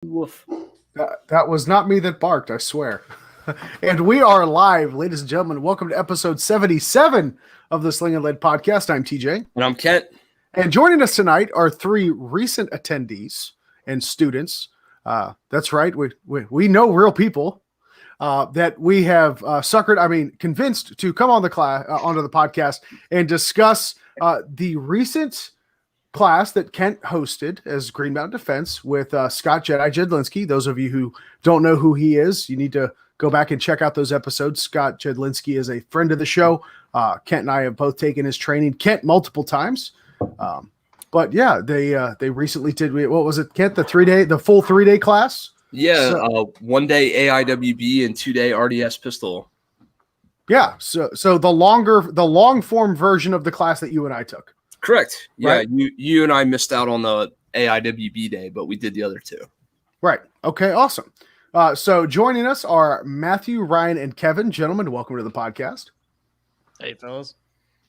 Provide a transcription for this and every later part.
Woof. That was not me that barked, I swear. And we are live, ladies and gentlemen. Welcome to episode 77 of the Sling'N podcast. I'm TJ. And I'm Kent. And joining us tonight are three recent attendees and students. That's right. We know real people that we have convinced to come on onto the podcast and discuss the recent class that Kent hosted as Green Mountain Defense with Scott Jedi Jedlinski. Those of you who don't know who he is, you need to go back and check out those episodes. Scott Jedlinski is a friend of the show. Kent and I have both taken his training. Kent multiple times. But yeah, they recently did. What was it, Kent? The full 3-day class. Yeah, 1 day AIWB and 2 day RDS pistol. Yeah, so the long form version of the class that you and I took. Correct. Yeah, right? you and I missed out on the AIWB day, but we did the other two. Right. Okay, awesome. So joining us are Matthew, Ryan, and Kevin. Gentlemen, welcome to the podcast. Hey, fellas.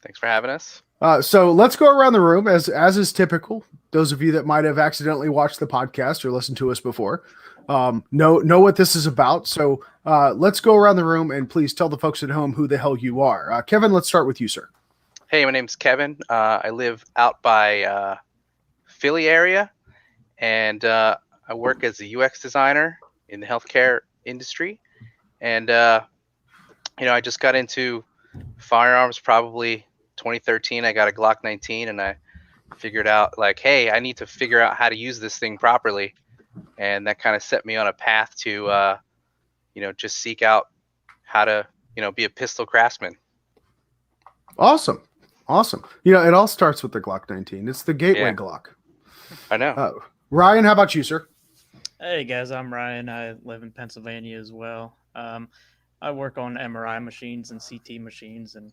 Thanks for having us. So let's go around the room as is typical. Those of you that might have accidentally watched the podcast or listened to us before know what this is about. So let's go around the room and please tell the folks at home who the hell you are. Kevin, let's start with you, sir. Hey, my name's Kevin. I live out by Philly area, and I work as a UX designer in the healthcare industry. And I just got into firearms probably 2013. I got a Glock 19, and I figured out hey, I need to figure out how to use this thing properly, and that kind of set me on a path to just seek out how to be a pistol craftsman. Awesome. It all starts with the Glock 19. It's the gateway Glock. I know. Ryan, how about you, sir? Hey, guys, I'm Ryan. I live in Pennsylvania as well. I work on MRI machines and CT machines, and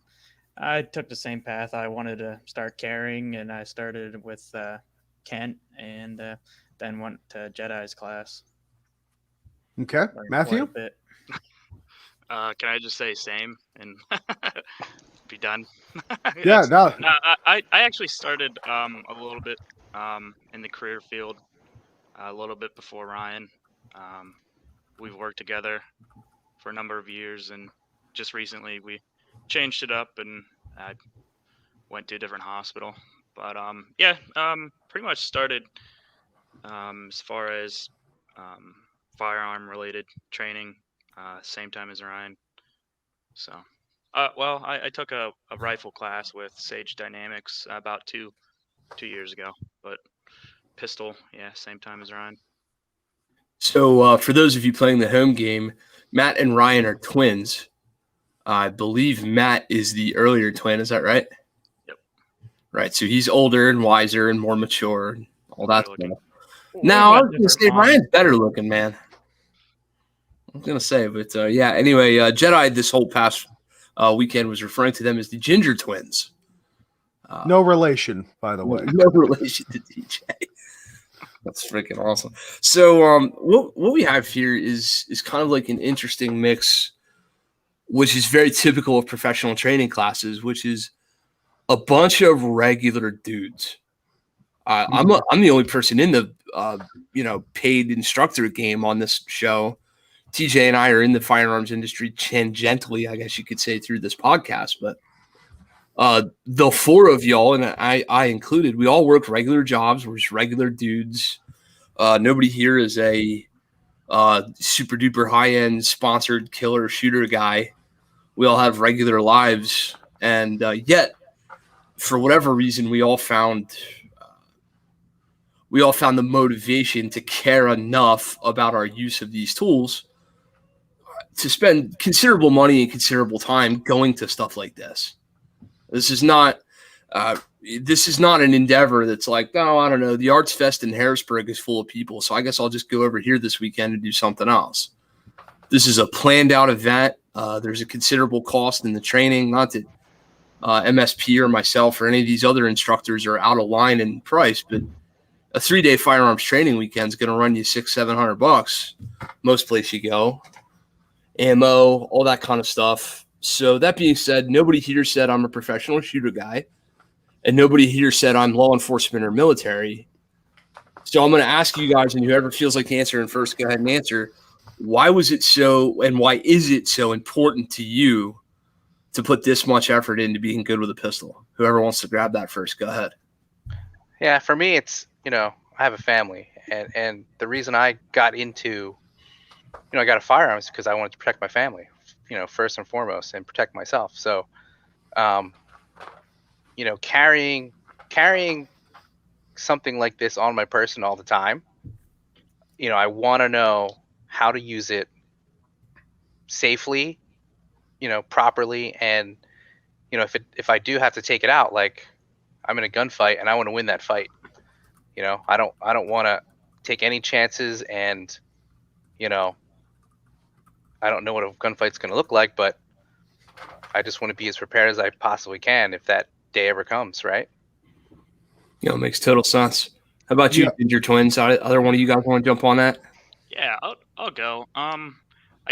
I took the same path. I wanted to start carrying, and I started with Kent and then went to Jedi's class. Okay. Matthew? Can I just say same and be done? Yeah, no. I actually started a little bit in the career field a little bit before Ryan. We've worked together for a number of years, and just recently we changed it up and I went to a different hospital. But pretty much started as far as firearm related training same time as Ryan. So I took a rifle class with Sage Dynamics about two years ago, but pistol, same time as Ryan. So for those of you playing the home game, Matt and Ryan are twins. I believe Matt is the earlier twin. Is that right? Yep. Right. So he's older and wiser and more mature and all that stuff. Now, I was going to say Ryan's better looking, man. I was going to say, but anyway, Jedi this whole past weekend was referring to them as the Ginger Twins. No relation, by the way. No relation to DJ. That's freaking awesome. So what we have here is kind of like an interesting mix, which is very typical of professional training classes, which is a bunch of regular dudes. I'm the only person in the paid instructor game on this show. TJ and I are in the firearms industry tangentially, I guess you could say, through this podcast. But the four of y'all, and I included, we all work regular jobs. We're just regular dudes. Nobody here is a super duper high end sponsored killer shooter guy. We all have regular lives, and yet, for whatever reason, we all found the motivation to care enough about our use of these tools to spend considerable money and considerable time going to stuff like this. This is not an endeavor that's like, oh, I don't know, the Arts Fest in Harrisburg is full of people, so I guess I'll just go over here this weekend and do something else. This is a planned out event. There's a considerable cost in the training. Not that MSP or myself or any of these other instructors are out of line in price, but a 3-day firearms training weekend is going to run you $600-700 most place you go. Ammo, all that kind of stuff. So that being said, nobody here said I'm a professional shooter guy, and nobody here said I'm law enforcement or military. So I'm going to ask you guys, and whoever feels like answering first, go ahead and answer. Why was it so, and why is it so important to you to put this much effort into being good with a pistol? Whoever wants to grab that first, go ahead. Yeah, for me, it's, I have a family, and the reason I got into, I got a firearm is because I wanted to protect my family, first and foremost, and protect myself. So, carrying something like this on my person all the time, I want to know how to use it safely, properly, and if I do have to take it out, like I'm in a gunfight and I want to win that fight, I don't want to take any chances, and I don't know what a gunfight's going to look like, but I just want to be as prepared as I possibly can if that day ever comes, right? It makes total sense. How about you, Ginger Twins? Either one of you guys want to jump on that? Yeah, I'll go. I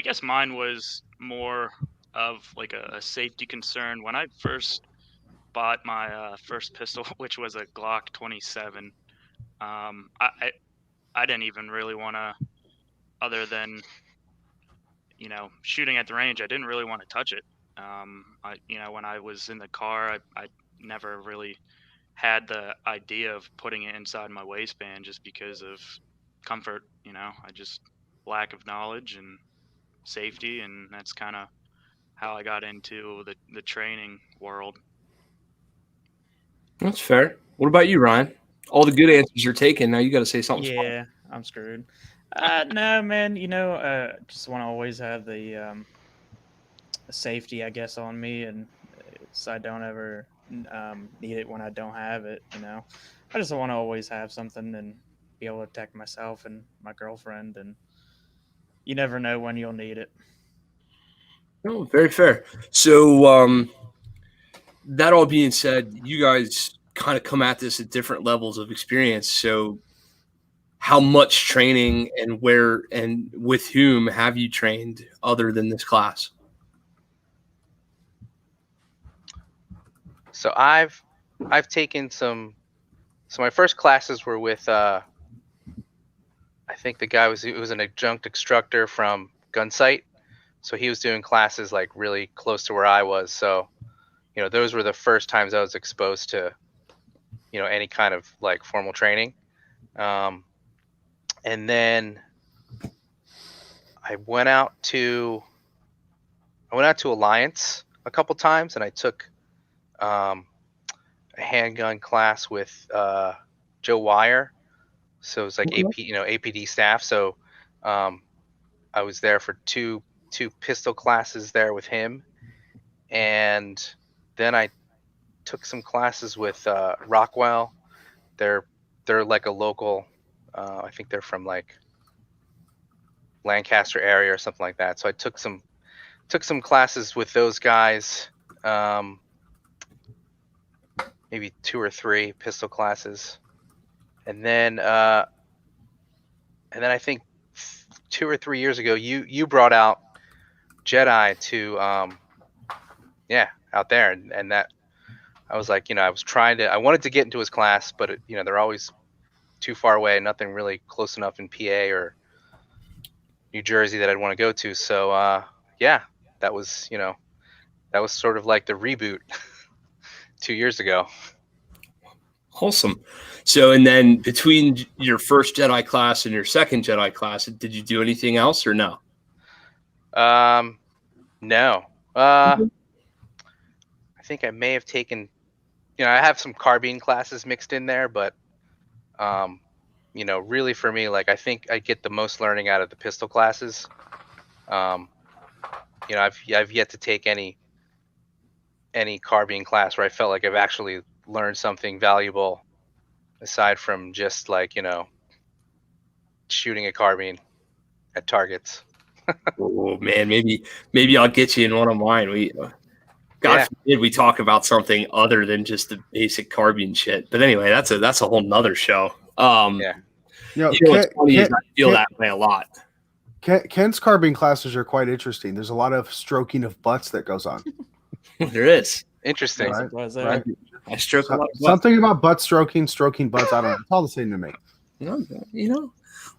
guess mine was more of like a safety concern. When I first bought my first pistol, which was a Glock 27, I didn't even really want to, other than shooting at the range, I didn't really want to touch it. When I was in the car, I never really had the idea of putting it inside my waistband just because of comfort. I just lack of knowledge and safety, and that's kind of how I got into the training world. That's fair. What about you, Ryan? All the good answers you're taking. Now you got to say something. Yeah, I'm screwed. No, man. Just want to always have the safety, I guess, on me, and so I don't ever need it when I don't have it. I just want to always have something and be able to protect myself and my girlfriend, and you never know when you'll need it. Oh, very fair. So, that all being said, you guys kind of come at this at different levels of experience. So, how much training and where and with whom have you trained other than this class? So I've taken some. So my first classes were with I think the guy was an adjunct instructor from Gunsight. So he was doing classes like really close to where I was. So, those were the first times I was exposed to, any kind of like formal training. And then I went out to Alliance a couple times, and I took a handgun class with Joe Wire. So it was like APD staff. So I was there for two pistol classes there with him, and then I took some classes with Rockwell. They're like a local. I think they're from like Lancaster area or something like that. So I took some classes with those guys. Maybe 2 or 3 pistol classes, and then I think 2 or 3 years ago, you brought out Jedi to out there, and that I was like, I wanted to get into his class, but they're always too far away, nothing really close enough in PA or New Jersey that I'd want to go to. So that was sort of like the reboot 2 years ago. Awesome. So, and then between your first Jedi class and your second Jedi class, did you do anything else or no? No. I think I may have taken, I have some carbine classes mixed in there, but, really for me, like, I think I get the most learning out of the pistol classes. I've yet to take any carbine class where I felt like I've actually learned something valuable aside from just like, shooting a carbine at targets. Oh man, maybe I'll get you in one of mine. God forbid we talk about something other than just the basic carbine shit. But anyway, that's a whole nother show. What's funny is I feel that way a lot. Ken's carbine classes are quite interesting. There's a lot of stroking of butts that goes on. There is. Interesting. Right. I stroke a lot of butts. Something about butt stroking butts. I don't know. It's all the same to me. No,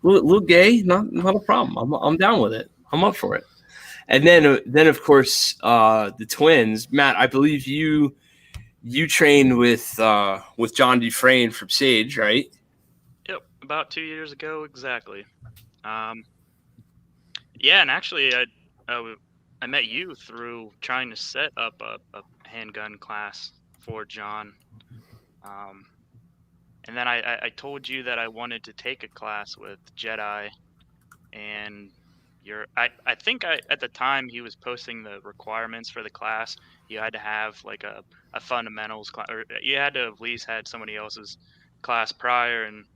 little gay, not a problem. I'm down with it. I'm up for it. And then of course, the twins, Matt. I believe you trained with John Dufresne from Sage, right? Yep, about 2 years ago exactly. Yeah, and actually, I met you through trying to set up a handgun class for John. And then I told you that I wanted to take a class with Jedi, and I think at the time he was posting the requirements for the class. You had to have like a fundamentals class, or you had to have at least had somebody else's class prior, and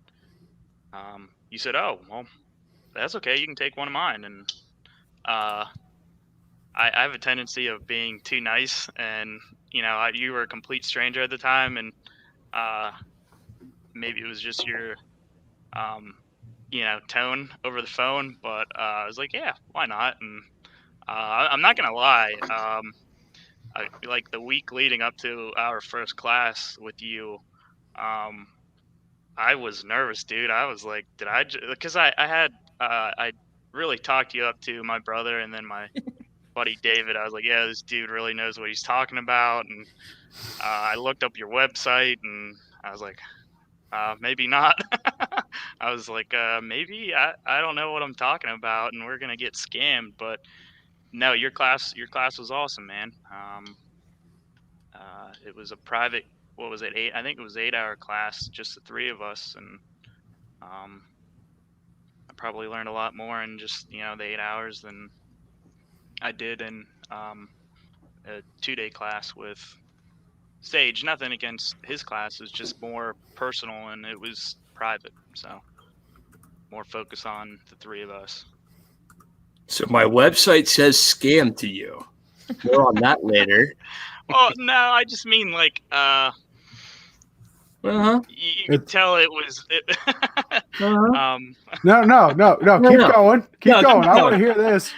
you said, "Oh, well, that's okay. You can take one of mine." And I have a tendency of being too nice, and you were a complete stranger at the time, and maybe it was just your tone over the phone, but I was like, yeah, why not? And I'm not gonna lie, like the week leading up to our first class with you, I was nervous, dude. I was like, did I? Because I really talked you up to my brother and then my buddy David. I was like, yeah, this dude really knows what he's talking about, and I looked up your website and I was like, maybe not. I was like, maybe I don't know what I'm talking about, and we're gonna get scammed. But no, your class was awesome, man. It was a private. What was it? I think it was 8-hour class, just the three of us, and I probably learned a lot more in just the 8 hours than I did in a 2-day class with Sage. Nothing against his class, it was just more personal and it was private, so more focus on the three of us. So my website says scam to you. More on that later. Well, no, I just mean like you could tell it was No. Keep going. Keep going. I want to hear this.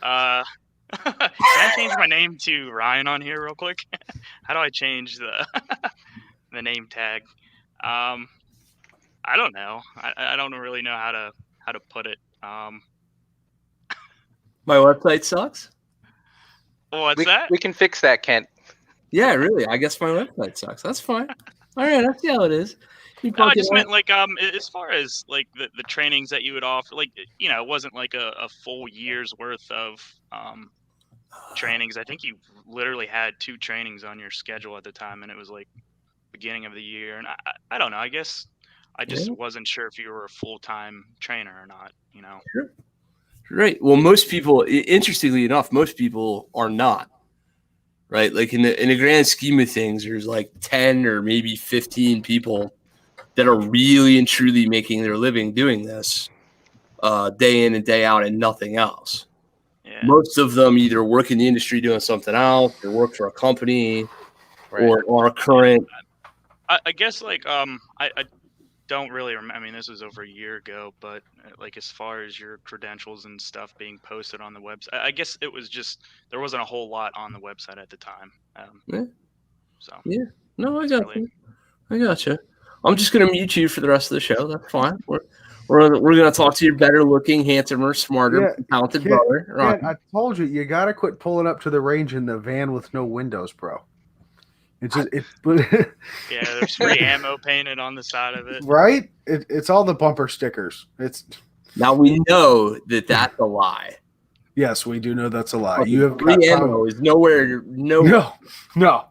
Can I change my name to Ryan on here real quick? How do I change the the name tag? I don't know. I don't really know how to put it. My website sucks. What's that? We can fix that, Kent. Yeah, really. I guess my website sucks. That's fine. All right, I see how it is. No, I just meant like as far as like the trainings that you would offer, like it wasn't like a full year's worth of trainings. I think you literally had 2 trainings on your schedule at the time, and it was like beginning of the year. And I don't know. I guess I just wasn't sure if you were a full-time trainer or not. Sure. Right. Well, most people, interestingly enough, most people are not. Right. Like in the grand scheme of things, there's like 10 or maybe 15 people that are really and truly making their living doing this day in and day out and nothing else. Yeah. Most of them either work in the industry doing something else or work for a company or are current. I guess like I don't really remember. I mean, this was over a year ago, but like as far as your credentials and stuff being posted on the website, I guess it was just there wasn't a whole lot on the website at the time. So yeah, no, I got you. I got you. I'm just gonna mute you for the rest of the show. That's fine. We're gonna talk to your better looking, handsomer, smarter, talented brother. Kent, I told you, you gotta quit pulling up to the range in the van with no windows, bro. It's just yeah, there's free ammo painted on the side of it. Right? It's all the bumper stickers. Now we know that that's a lie. Yes, we do know that's a lie. You have free ammo is nowhere. No. No.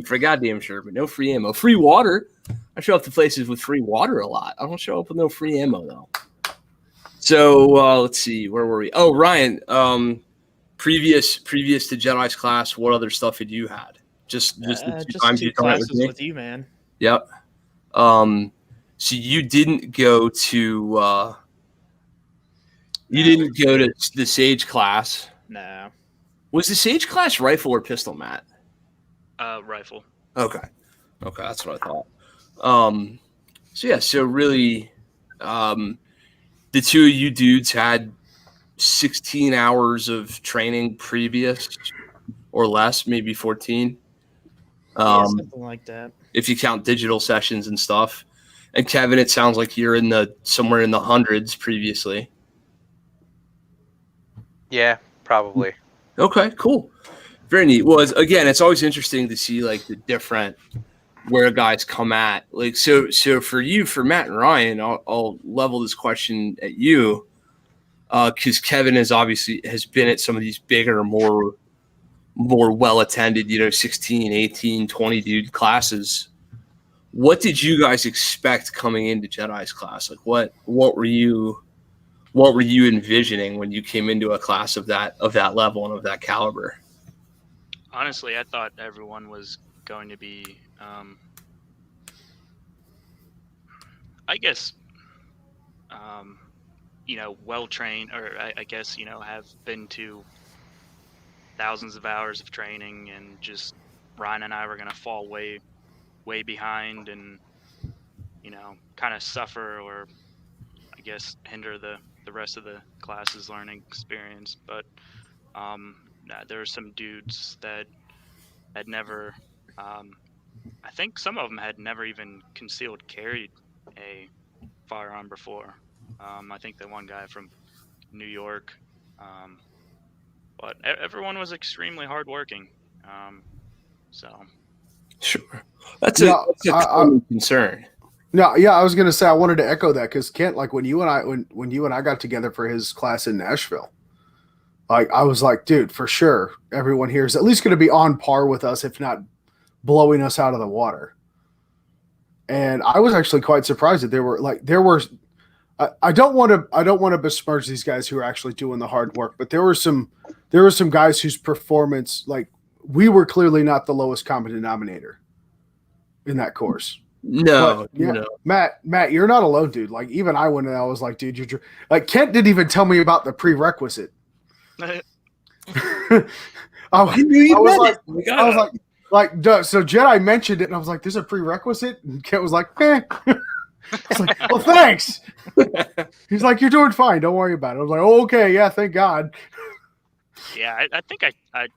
For goddamn sure, but no free ammo. Free water. I show up to places with free water a lot. I don't show up with no free ammo though. So let's see, where were we? Oh, Ryan. Previous to Jedi's class, what other stuff had you had? Just the 2 times 2 classes with you, man. Yep. So you didn't go to the Sage class. No. Was the Sage class rifle or pistol, Matt? Rifle. Okay, that's what I thought. So really, the 2 of you dudes had 16 hours of training previous or less, maybe 14. Something like that. If you count digital sessions and stuff. And Kevin, it sounds like you're somewhere in the hundreds previously. Yeah, probably. Okay, cool. Very neat. Well, again, it's always interesting to see like the different where guys come at. Like so for you, for Matt and Ryan, I'll level this question at you. Because Kevin has been at some of these bigger, more well attended, 16, 18, 20 dude classes. What did you guys expect coming into Jedi's class? Like what were you envisioning when you came into a class of that level and of that caliber? Honestly, I thought everyone was going to be, I guess, well trained, or I guess, have been to thousands of hours of training, and just Ryan and I were going to fall way behind and, kind of suffer, or I guess hinder the rest of the class's learning experience. But there were some dudes that had never, I think some of them had never even concealed carried a firearm before. I think the one guy from New York, but everyone was extremely hardworking. So sure, that's a common concern. No, yeah, I was gonna say I wanted to echo that because Kent, like when you and I got together for his class in Nashville, like I was like, dude, for sure, everyone here is at least going to be on par with us, if not blowing us out of the water. And I was actually quite surprised that there were. I don't want to besmirch these guys who are actually doing the hard work, but there were some guys whose performance, like we were clearly not the lowest common denominator in that course. No, but, yeah, Matt, you're not alone, dude. Like even I went and I was like, dude, you're like Kent didn't even tell me about the prerequisite. I was like, so Jedi mentioned it, and I was like, "There's a prerequisite," and Kent was like, "Eh." I was like, "Well, thanks." He's like, "You're doing fine. Don't worry about it." I was like, "Oh, okay, yeah, thank God." Yeah, I think I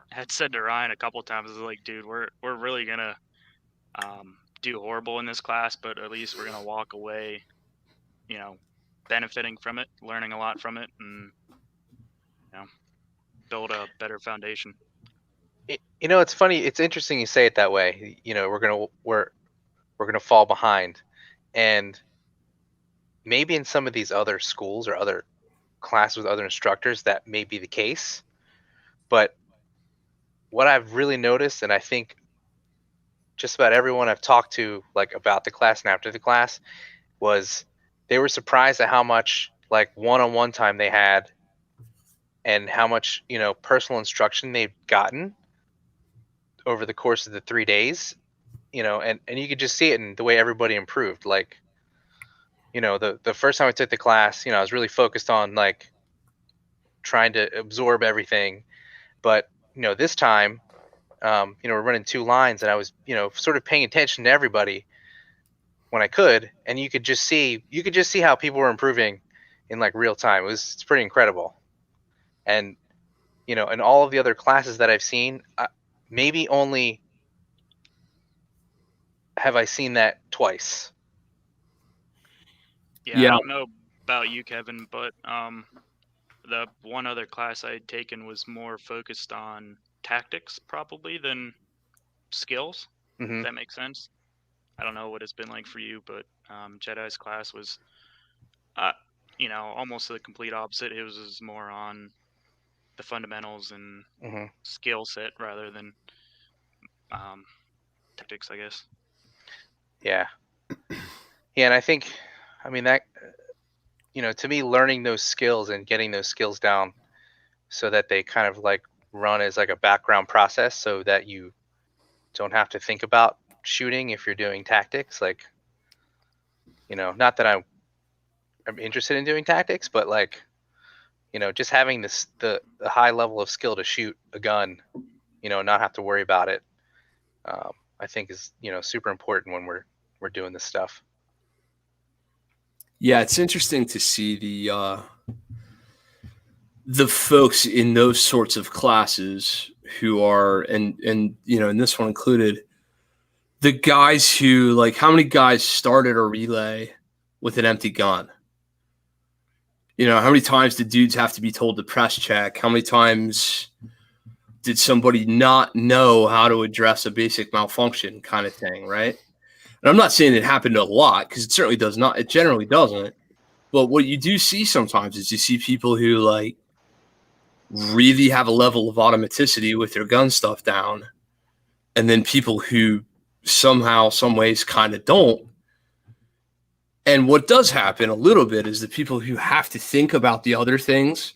had said to Ryan a couple of times, I was like, "Dude, we're really gonna do horrible in this class, but at least we're gonna walk away, benefiting from it, learning a lot from it, and build a better foundation." It's funny. It's interesting you say it that way. We're gonna fall behind, and maybe in some of these other schools or other classes with other instructors that may be the case. But what I've really noticed, and I think just about everyone I've talked to, like about the class and after the class, was they were surprised at how much like one-on-one time they had, and how much personal instruction they've gotten over the course of the 3 days, and you could just see it in the way everybody improved. Like, the first time I took the class, I was really focused on like trying to absorb everything. But, this time, we're running 2 lines, and I was, sort of paying attention to everybody when I could. And you could just see how people were improving in like real time. It's pretty incredible. And, in all of the other classes that I've seen, maybe only have I seen that twice. Yeah, I don't know about you, Kevin, but the one other class I had taken was more focused on tactics probably than skills. Mm-hmm. If that makes sense. I don't know what it's been like for you, but Jedi's class was, almost the complete opposite. It was more on the fundamentals and skill set rather than tactics, I guess. Yeah. Yeah, and I think, that, to me, learning those skills and getting those skills down so that they kind of like run as like a background process, so that you don't have to think about shooting if you're doing tactics. Like, not that I'm interested in doing tactics, but like, just having the high level of skill to shoot a gun, not have to worry about it, I think is, super important when we're doing this stuff. Yeah, it's interesting to see the folks in those sorts of classes who are, and in this one included, the guys who, like, how many guys started a relay with an empty gun? How many times did dudes have to be told to press check? How many times did somebody not know how to address a basic malfunction kind of thing, right? And I'm not saying it happened a lot, because it certainly does not. It generally doesn't. But what you do see sometimes is you see people who, like, really have a level of automaticity with their gun stuff down, and then people who somehow, some ways kind of don't. And what does happen a little bit is the people who have to think about the other things,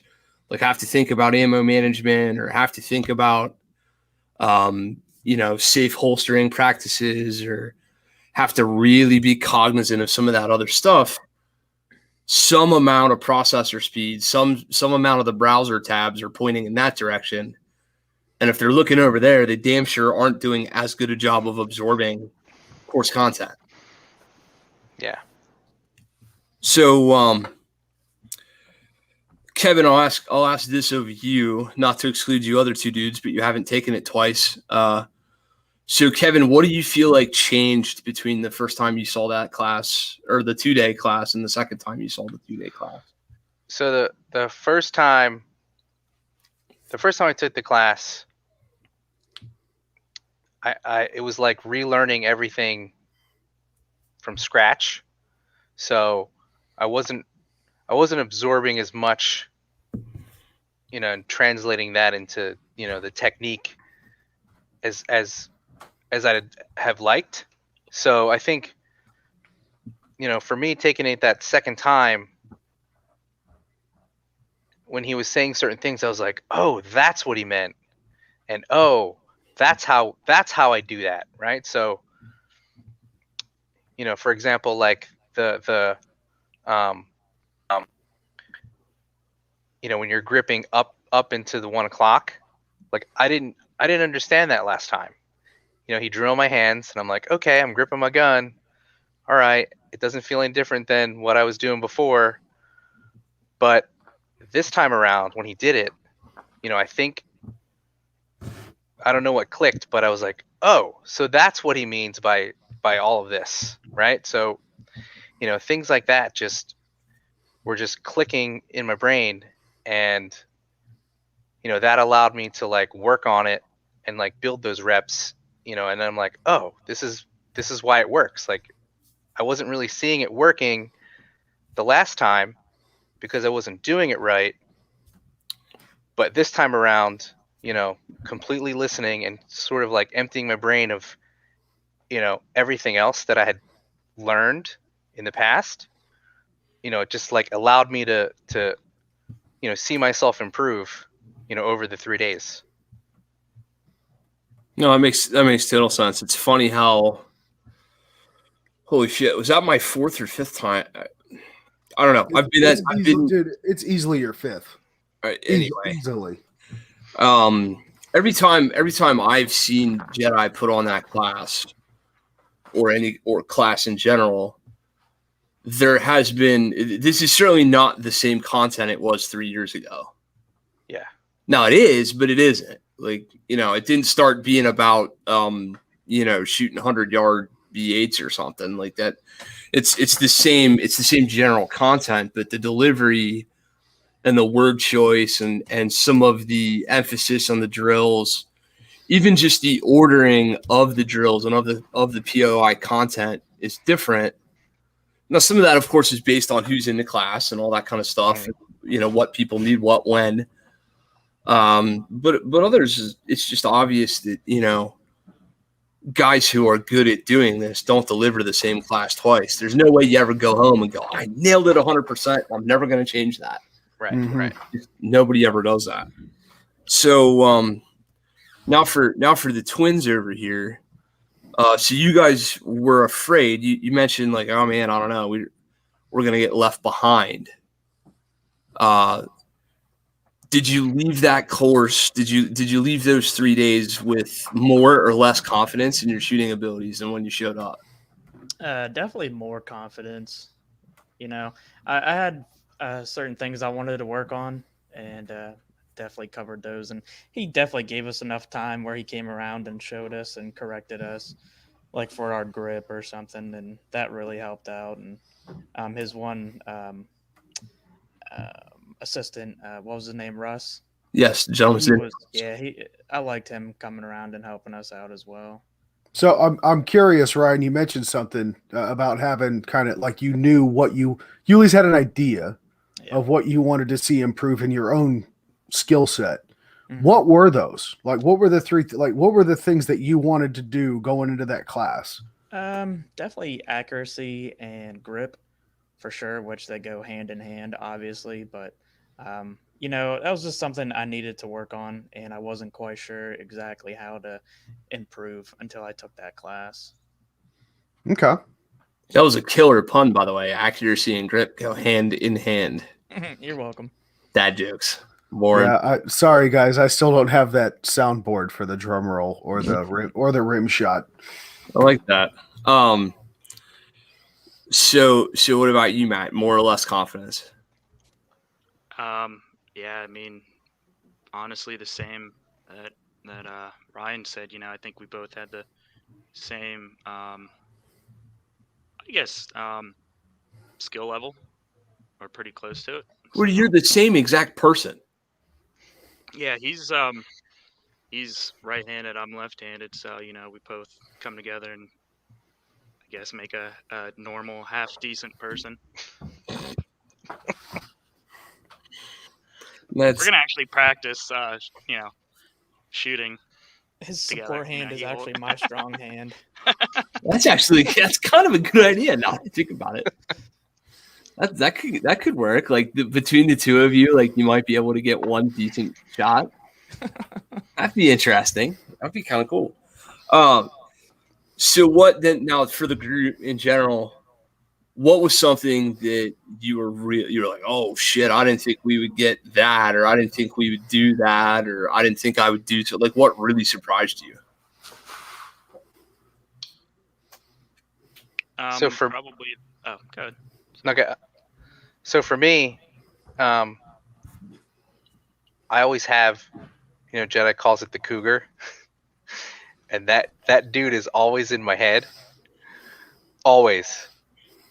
like have to think about ammo management, or have to think about, safe holstering practices, or have to really be cognizant of some of that other stuff. Some amount of processor speed, some amount of the browser tabs are pointing in that direction. And if they're looking over there, they damn sure aren't doing as good a job of absorbing course content. Yeah. So, Kevin, I'll ask this of you, not to exclude you other two dudes, but you haven't taken it twice. So, Kevin, what do you feel like changed between the first time you saw that class, or the 2-day class, and the second time you saw the 2-day class? So the first time I took the class, it was like relearning everything from scratch. So I wasn't absorbing as much, and translating that into, the technique as I'd have liked. So I think, for me, taking it that second time, when he was saying certain things, I was like, oh, that's what he meant. And oh, that's how I do that. Right. So, for example, like the when you're gripping up into the 1 o'clock, like I didn't understand that last time. He drew on my hands, and I'm like, okay, I'm gripping my gun. All right. It doesn't feel any different than what I was doing before. But this time around, when he did it, I think, I don't know what clicked, but I was like, oh, so that's what he means by all of this, right? So, things like that were just clicking in my brain, and that allowed me to like work on it and like build those reps, and then I'm like, oh, this is why it works. Like, I wasn't really seeing it working the last time because I wasn't doing it right. But this time around, completely listening and sort of like emptying my brain of, everything else that I had learned in the past, it just like allowed me to see myself improve, over the 3 days. No, that makes total sense. It's funny how, holy shit, was that my 4th or 5th time? I don't know. Dude, it's easily your 5th. Anyway, easily. Every time I've seen Jedi put on that class, or class in general, there has been, this is certainly not the same content it was 3 years ago. Yeah. Now it is, but it isn't. Like, it didn't start being about shooting 100-yard B8s or something like that. It's the same general content, but the delivery and the word choice and some of the emphasis on the drills, even just the ordering of the drills and of the POI content is different. Now, some of that, of course, is based on who's in the class and all that kind of stuff. What people need, what, when. But others, it's just obvious that, guys who are good at doing this don't deliver the same class twice. There's no way you ever go home and go, I nailed it 100%. I'm never going to change that. Right. Mm-hmm. Right. Nobody ever does that. So now for the twins over here. So you guys were afraid. You mentioned like, oh man, I don't know, we're gonna get left behind. Did you leave that course? Did you leave those 3 days with more or less confidence in your shooting abilities than when you showed up? Definitely more confidence. I had certain things I wanted to work on, and definitely covered those. And he definitely gave us enough time where he came around and showed us and corrected us. like for our grip or something, and that really helped out. And his one assistant, what was his name, Russ? Yes, gentlemen. He was, yeah, I liked him coming around and helping us out as well. So I'm curious, Ryan. You mentioned something about having kind of like you knew what you at least had an idea of what you wanted to see improve in your own skill set. Mhm. What were those? Like, what were the three? What were the things that you wanted to do going into that class? Definitely accuracy and grip for sure, which they go hand in hand, obviously. But you know, that was just something I needed to work on, and I wasn't quite sure exactly how to improve until I took that class. Okay. That was a killer pun, by the way. Accuracy and grip go hand in hand. You're welcome. Dad jokes. Warren. Yeah. Sorry, guys. I still don't have that soundboard for the drum roll or the rim shot. I like that. So what about you, Matt? More or less confidence? Yeah, I mean, honestly, the same that Ryan said. You know, I think we both had the same, I guess, skill level, or pretty close to it. Well, you're the same exact person. Yeah, he's right-handed. I'm left-handed, so you know we both come together and I guess make a normal, half-decent person. We're gonna actually practice, you know, shooting. His together, support you know, hand is he will- actually my strong hand. That's kind of a good idea now that I think about it. That could work. Like between the two of you, like you might be able to get one decent shot. That'd be interesting. That'd be kind of cool. So what then? Now for the group in general, what was something that you were like, oh shit, I didn't think we would get that, or I didn't think we would do that, or I didn't think I would do so. Like, what really surprised you? So for probably, go ahead. Okay. So for me, I always have, you know, Jedi calls it the cougar, and that dude is always in my head, always.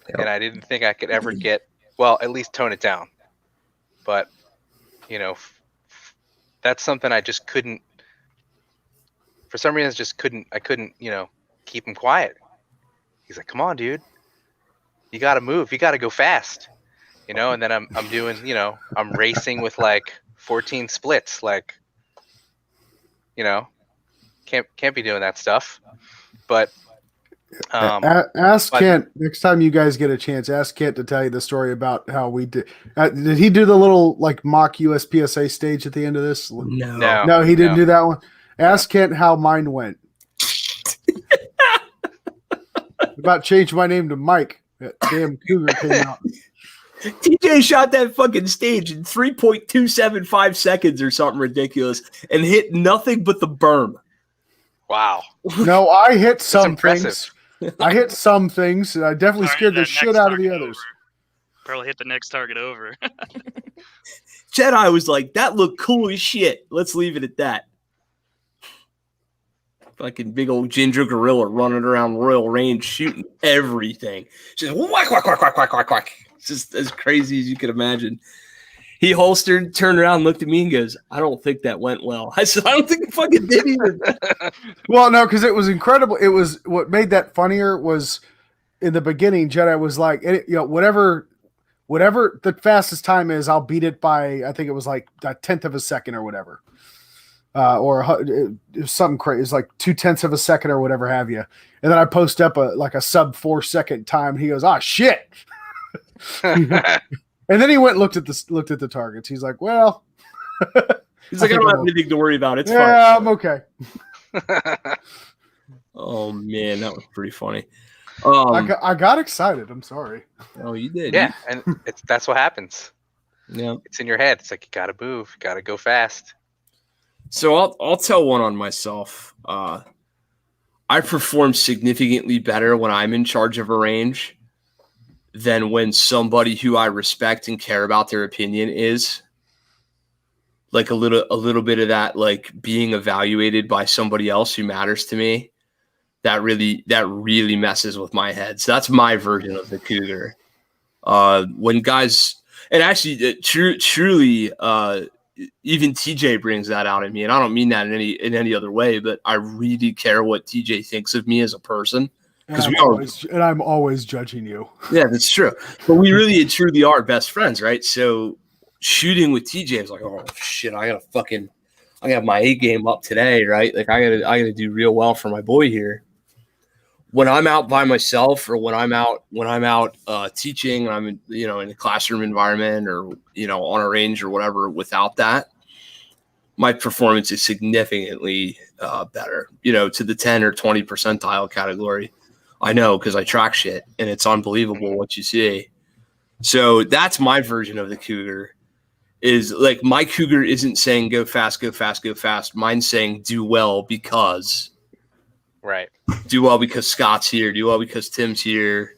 Yep. And I didn't think I could ever get, well, at least tone it down. But, you know, that's something I just couldn't, for some reason, I couldn't, you know, keep him quiet. He's like, come on, dude, you got to move. You got to go fast, you know? And then I'm doing, you know, I'm racing with like 14 splits. Like, you know, can't be doing that stuff. But, ask Kent next time you guys get a chance. Ask Kent to tell you the story about how we did. Did he do the little like mock USPSA stage at the end of this? No, he didn't do that one. Ask Kent how mine went. About changed my name to Mike. That damn cougar came out. TJ shot that fucking stage in 3.275 seconds or something ridiculous and hit nothing but the berm. wow. No, I hit some impressive. things. I hit some things, and I definitely scared the that shit next out of the target others. over. Probably hit the next target over. Jedi was like, that looked cool as shit. Let's leave it at that. Fucking big old ginger gorilla running around Royal Range shooting everything. Just whack, whack, whack, whack, whack, whack, whack. It's just as crazy as you could imagine. He holstered, turned around, looked at me, and goes, I don't think that went well. I said, I don't think it fucking did either. Well, no, because it was incredible. It was what made that funnier was in the beginning, Jedi was like, you know, whatever the fastest time is, I'll beat it by, I think it was like a 1/10 of a second or whatever. It was something crazy. It's like 2/10 of a second or whatever have you. And then I post up a sub 4 second time. He goes, shit. And then he went and looked at the targets. He's like, well, he's like, I don't have anything to worry about. It's fine. Yeah, I'm okay. Oh man, that was pretty funny. I got excited. I'm sorry. Oh, you did. Yeah, and that's what happens. Yeah. It's in your head. It's like you gotta move, you gotta go fast. So I'll tell one on myself. I perform significantly better when I'm in charge of a range than when somebody who I respect and care about their opinion is. Like a little bit of that, like being evaluated by somebody else who matters to me. that really messes with my head. So that's my version of the cougar. When guys, and actually, truly, even TJ brings that out in me, and I don't mean that in any other way, but I really care what TJ thinks of me as a person. And I'm always judging you. Yeah, that's true. But we really and truly are best friends, right? So shooting with TJ is like, oh shit, I got my A game up today, right? Like I gotta do real well for my boy here. When I'm out by myself, or when I'm out teaching, I'm in a classroom environment, or on a range or whatever. Without that, my performance is significantly better. To the 10 or 20 percentile category. I know, because I track shit, and it's unbelievable what you see. So that's my version of the cougar. Is like, my cougar isn't saying go fast, go fast, go fast. Mine's saying do well because. Right. Do well because Scott's here. Do well because Tim's here.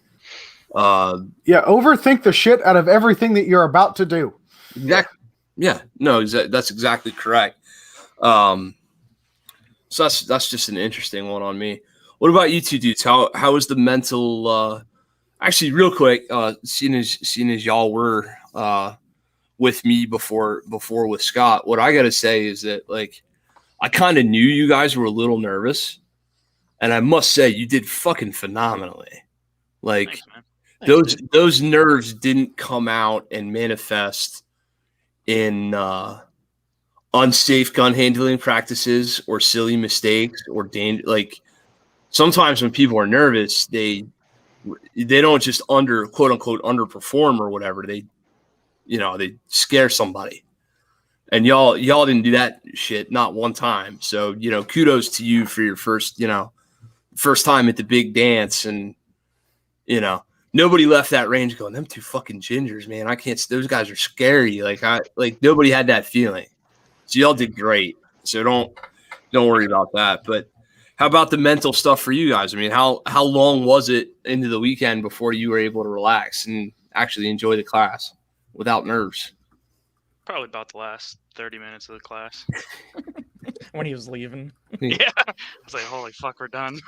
Overthink the shit out of everything that you're about to do. Exactly. Yeah. No, that's exactly correct. So that's just an interesting one on me. What about you two dudes? How is the mental? Actually, real quick, seeing as y'all were with me before with Scott, what I got to say is that, like, I kind of knew you guys were a little nervous. And I must say, you did fucking phenomenally. Like, Thanks, those nerves didn't come out and manifest in unsafe gun handling practices or silly mistakes or danger. Like, sometimes when people are nervous, they don't just quote unquote underperform or whatever. They scare somebody. And y'all didn't do that shit, not one time. So kudos to you for your first time at the big dance, and nobody left that range going, them two fucking gingers, man, I can't, those guys are scary. Like nobody had that feeling. So y'all did great. So don't worry about that. But how about the mental stuff for you guys? I mean, how long was it into the weekend before you were able to relax and actually enjoy the class without nerves? Probably about the last 30 minutes of the class. When he was leaving. Yeah. I was like, holy fuck, we're done.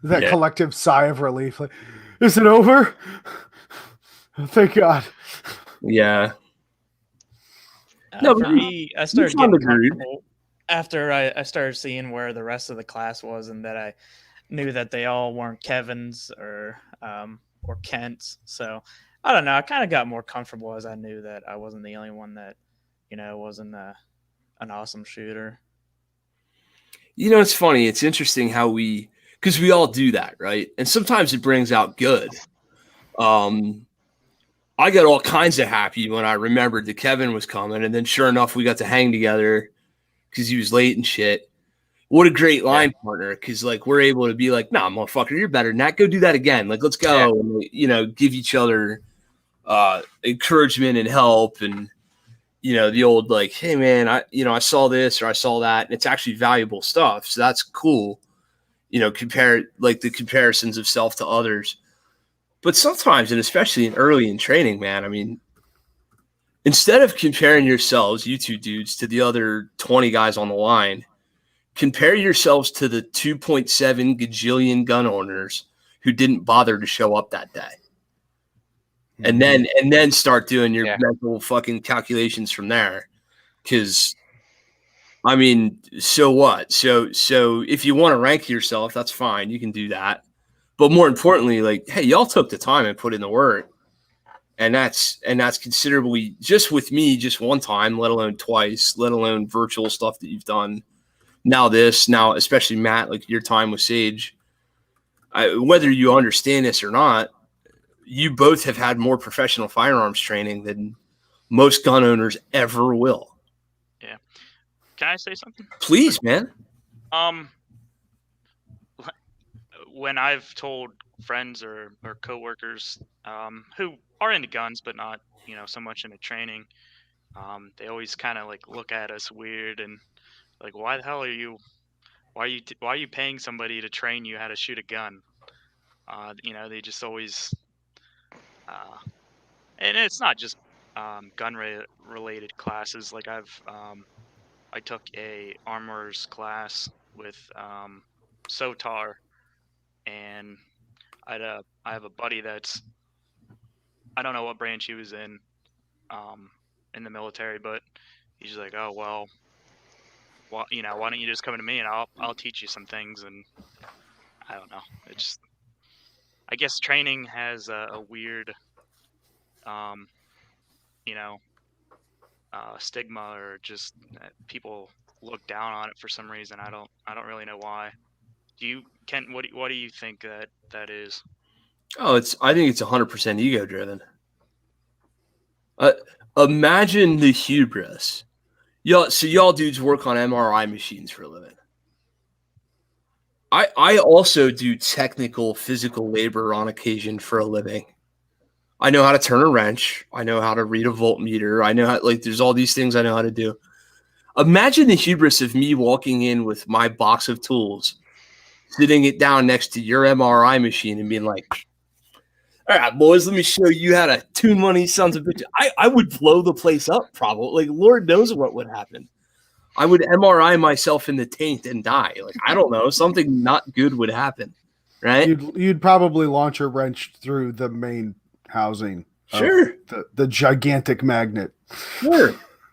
That collective sigh of relief. Like, is it over? Thank God. Yeah. For me, I started getting comfortable after I started seeing where the rest of the class was, and that I knew that they all weren't Kevin's or Kent's. So I don't know. I kind of got more comfortable as I knew that I wasn't the only one that, wasn't an awesome shooter. It's funny. It's interesting how because we all do that, right? And sometimes it brings out good. I got all kinds of happy when I remembered that Kevin was coming, and then sure enough, we got to hang together because he was late and shit. What a great line partner, because like we're able to be like, nah, motherfucker, you're better than that. Go do that again. Like, let's go. And, give each other encouragement and help, and the old like, hey man, I saw this or I saw that, and it's actually valuable stuff. So that's cool. Compare like the comparisons of self to others. But sometimes, and especially early in training, man, I mean, instead of comparing yourselves, you two dudes, to the other 20 guys on the line, compare yourselves to the 2.7 gajillion gun owners who didn't bother to show up that day. And then start doing your mental fucking calculations from there. Because, I mean, so what? So if you want to rank yourself, that's fine. You can do that. But more importantly, like, hey, y'all took the time and put in the work. And that's considerably, just with me, just one time, let alone twice, let alone virtual stuff that you've done. Now especially Matt, like your time with Sage. Whether you understand this or not, you both have had more professional firearms training than most gun owners ever will. Yeah. Can I say something? Please, man. When I've told friends or coworkers who are into guns but not, so much into training, they always kind of like look at us weird and like, why the hell are you? Why are you paying somebody to train you how to shoot a gun? They just always, and it's not just gun related classes. Like I took a armorer's class with SOTAR, and I have a buddy that's, I don't know what branch he was in the military, but he's like, oh well, why don't you just come to me and I'll teach you some things. And I don't know, it's, I guess training has a weird stigma, or just people look down on it for some reason. I don't really know why. Ken, what do you think that is? Oh, I think it's 100% ego driven. Imagine the hubris. Y'all dudes work on MRI machines for a living. I also do technical physical labor on occasion for a living. I know how to turn a wrench. I know how to read a voltmeter. I know how, there's all these things I know how to do. Imagine the hubris of me walking in with my box of tools, sitting it down next to your MRI machine and being like, all right, boys, let me show you how to tune one of these sons of bitches. I would blow the place up, probably. Lord knows what would happen. I would MRI myself in the taint and die. I don't know. Something not good would happen, right? You'd probably launch a wrench through the main housing. Sure. The gigantic magnet.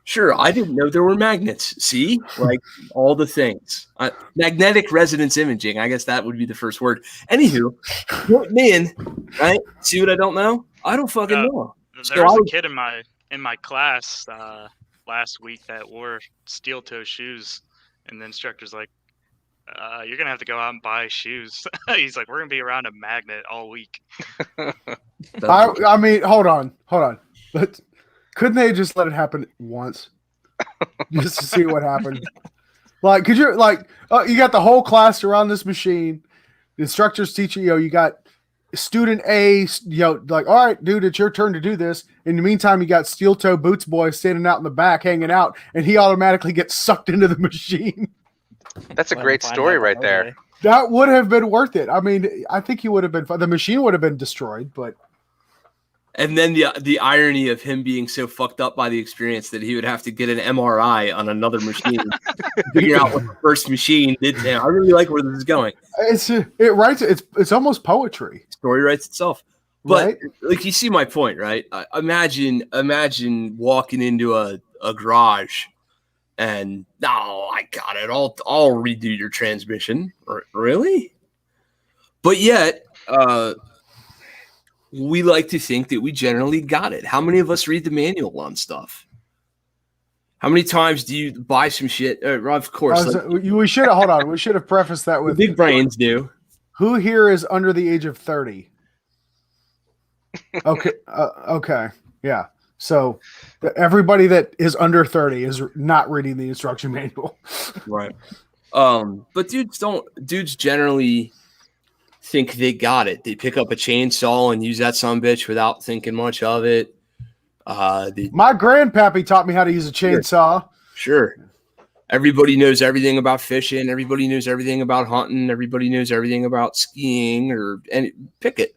Sure. I didn't know there were magnets. See? All the things. Magnetic resonance imaging. I guess that would be the first word. Anywho, put me in, right? See what I don't know? I don't fucking know. There was a kid in my class last week that wore steel toe shoes, and the instructor's like, you're going to have to go out and buy shoes. He's like, we're going to be around a magnet all week. I mean, hold on. But couldn't they just let it happen once? Just to see what happened? Could you, you got the whole class around this machine. The instructor's teaching, you got student A, all right, dude, it's your turn to do this. In the meantime, you got steel toe boots boy standing out in the back, hanging out, and he automatically gets sucked into the machine. That's a great story right there. That would have been worth it. I mean, I think he would have been fun. The machine would have been destroyed, but. And then the irony of him being so fucked up by the experience that he would have to get an MRI on another machine to figure out what the first machine did to him. I really like where this is going. It's almost poetry. Story writes itself. But right? You see my point, right? Imagine walking into a garage and I got it. I'll redo your transmission. Really? But yet, we like to think that we generally got it. How many of us read the manual on stuff? How many times do you buy some shit? Of course. We should have, hold on. We should have prefaced that with big brains do. Who here is under the age of 30? Okay. Okay. Yeah. So everybody that is under 30 is not reading the instruction manual. Right. But dudes generally think they got it. They pick up a chainsaw and use that sumbitch without thinking much of it. My grandpappy taught me how to use a chainsaw. Sure. Everybody knows everything about fishing. Everybody knows everything about hunting. Everybody knows everything about skiing pick it.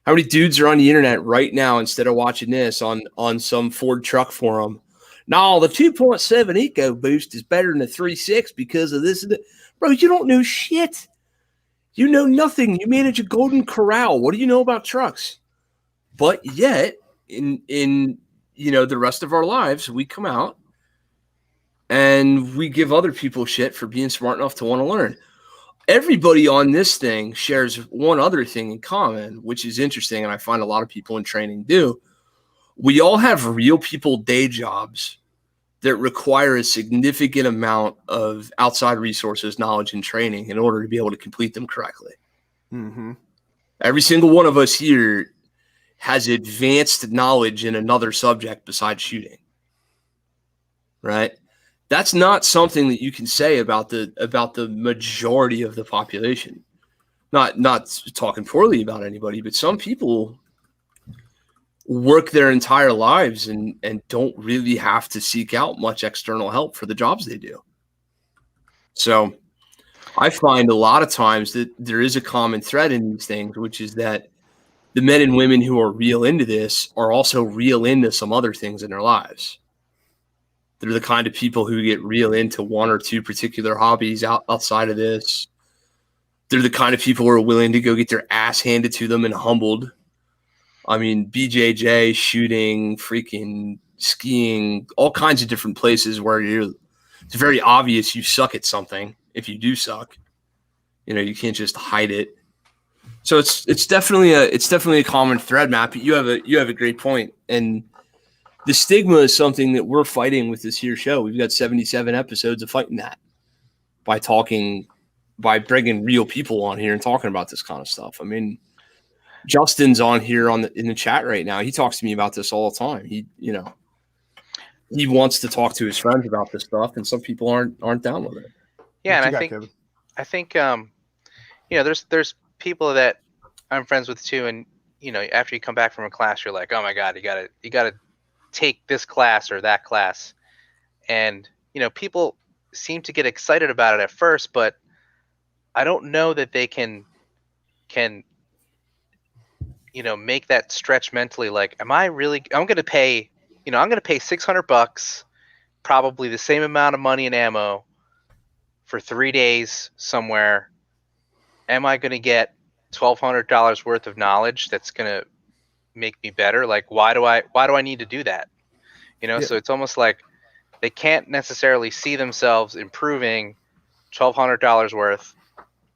How many dudes are on the internet right now instead of watching this on some Ford truck forum? No, the 2.7 EcoBoost is better than the 3.6 because of this. Bro, you don't know shit. You know nothing. You manage a Golden Corral. What do you know about trucks? But yet, in the rest of our lives, we come out and we give other people shit for being smart enough to want to learn. Everybody on this thing shares one other thing in common, which is interesting, and I find a lot of people in training do. We all have real people day jobs that require a significant amount of outside resources, knowledge, and training in order to be able to complete them correctly. Mm-hmm. Every single one of us here has advanced knowledge in another subject besides shooting. Right? That's not something that you can say about the majority of the population. Not talking poorly about anybody, but some people work their entire lives and don't really have to seek out much external help for the jobs they do. So I find a lot of times that there is a common thread in these things, which is that the men and women who are real into this are also real into some other things in their lives. They're the kind of people who get real into one or two particular hobbies outside of this. They're the kind of people who are willing to go get their ass handed to them and humbled. I mean, BJJ, shooting, freaking skiing, all kinds of different places where it's very obvious you suck at something if you do suck. You can't just hide it. So it's definitely a common thread, Matt. But you have a great point. And the stigma is something that we're fighting with this here show. We've got 77 episodes of fighting that by bringing real people on here and talking about this kind of stuff. I mean, Justin's on here in the chat right now. He talks to me about this all the time. He wants to talk to his friends about this stuff, and some people aren't down with it. Yeah, and I think there's people that I'm friends with too, and after you come back from a class, you're like, oh my god, you gotta take this class or that class, and people seem to get excited about it at first, but I don't know that they can make that stretch mentally. Like, I'm going to pay $600, probably the same amount of money in ammo for 3 days somewhere. Am I going to get $1,200 worth of knowledge that's going to make me better? Like, why do I need to do that? Yeah. So it's almost like they can't necessarily see themselves improving $1,200 worth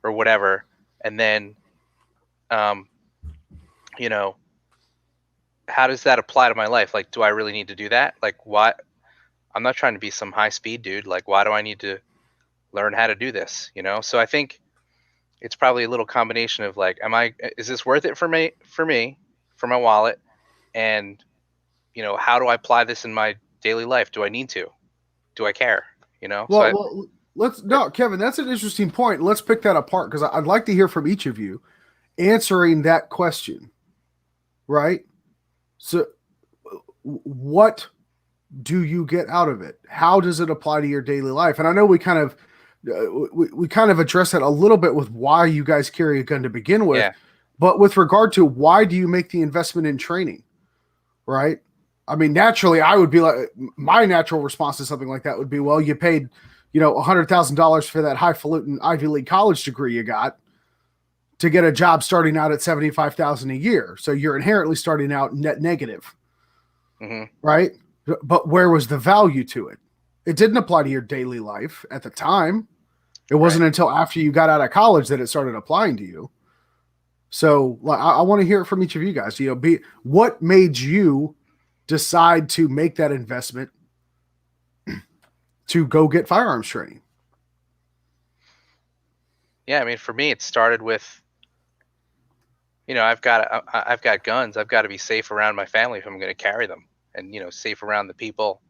or whatever, and then how does that apply to my life? Like, do I really need to do that? Like, why? I'm not trying to be some high speed dude. Like, why do I need to learn how to do this? So I think it's probably a little combination of like, is this worth it for me, for my wallet? And, how do I apply this in my daily life? Do I need to? Do I care? Kevin, that's an interesting point. Let's pick that apart, because I'd like to hear from each of you answering that question, right? So what do you get out of it? How does it apply to your daily life? And I know we kind of addressed that a little bit with why you guys carry a gun to begin with, yeah. But with regard to why do you make the investment in training, right? I mean, naturally, I would be like, my natural response to something like that would be, well, you paid, $100,000 for that highfalutin Ivy League college degree you got to get a job starting out at $75,000 a year. So you're inherently starting out net negative, right? But where was the value to it? It didn't apply to your daily life at the time. It wasn't until after you got out of college that it started applying to you. So I want to hear it from each of you guys. What made you decide to make that investment to go get firearms training? Yeah, I mean, for me, it started with, I've got guns. I've got to be safe around my family if I'm going to carry them, and safe around the people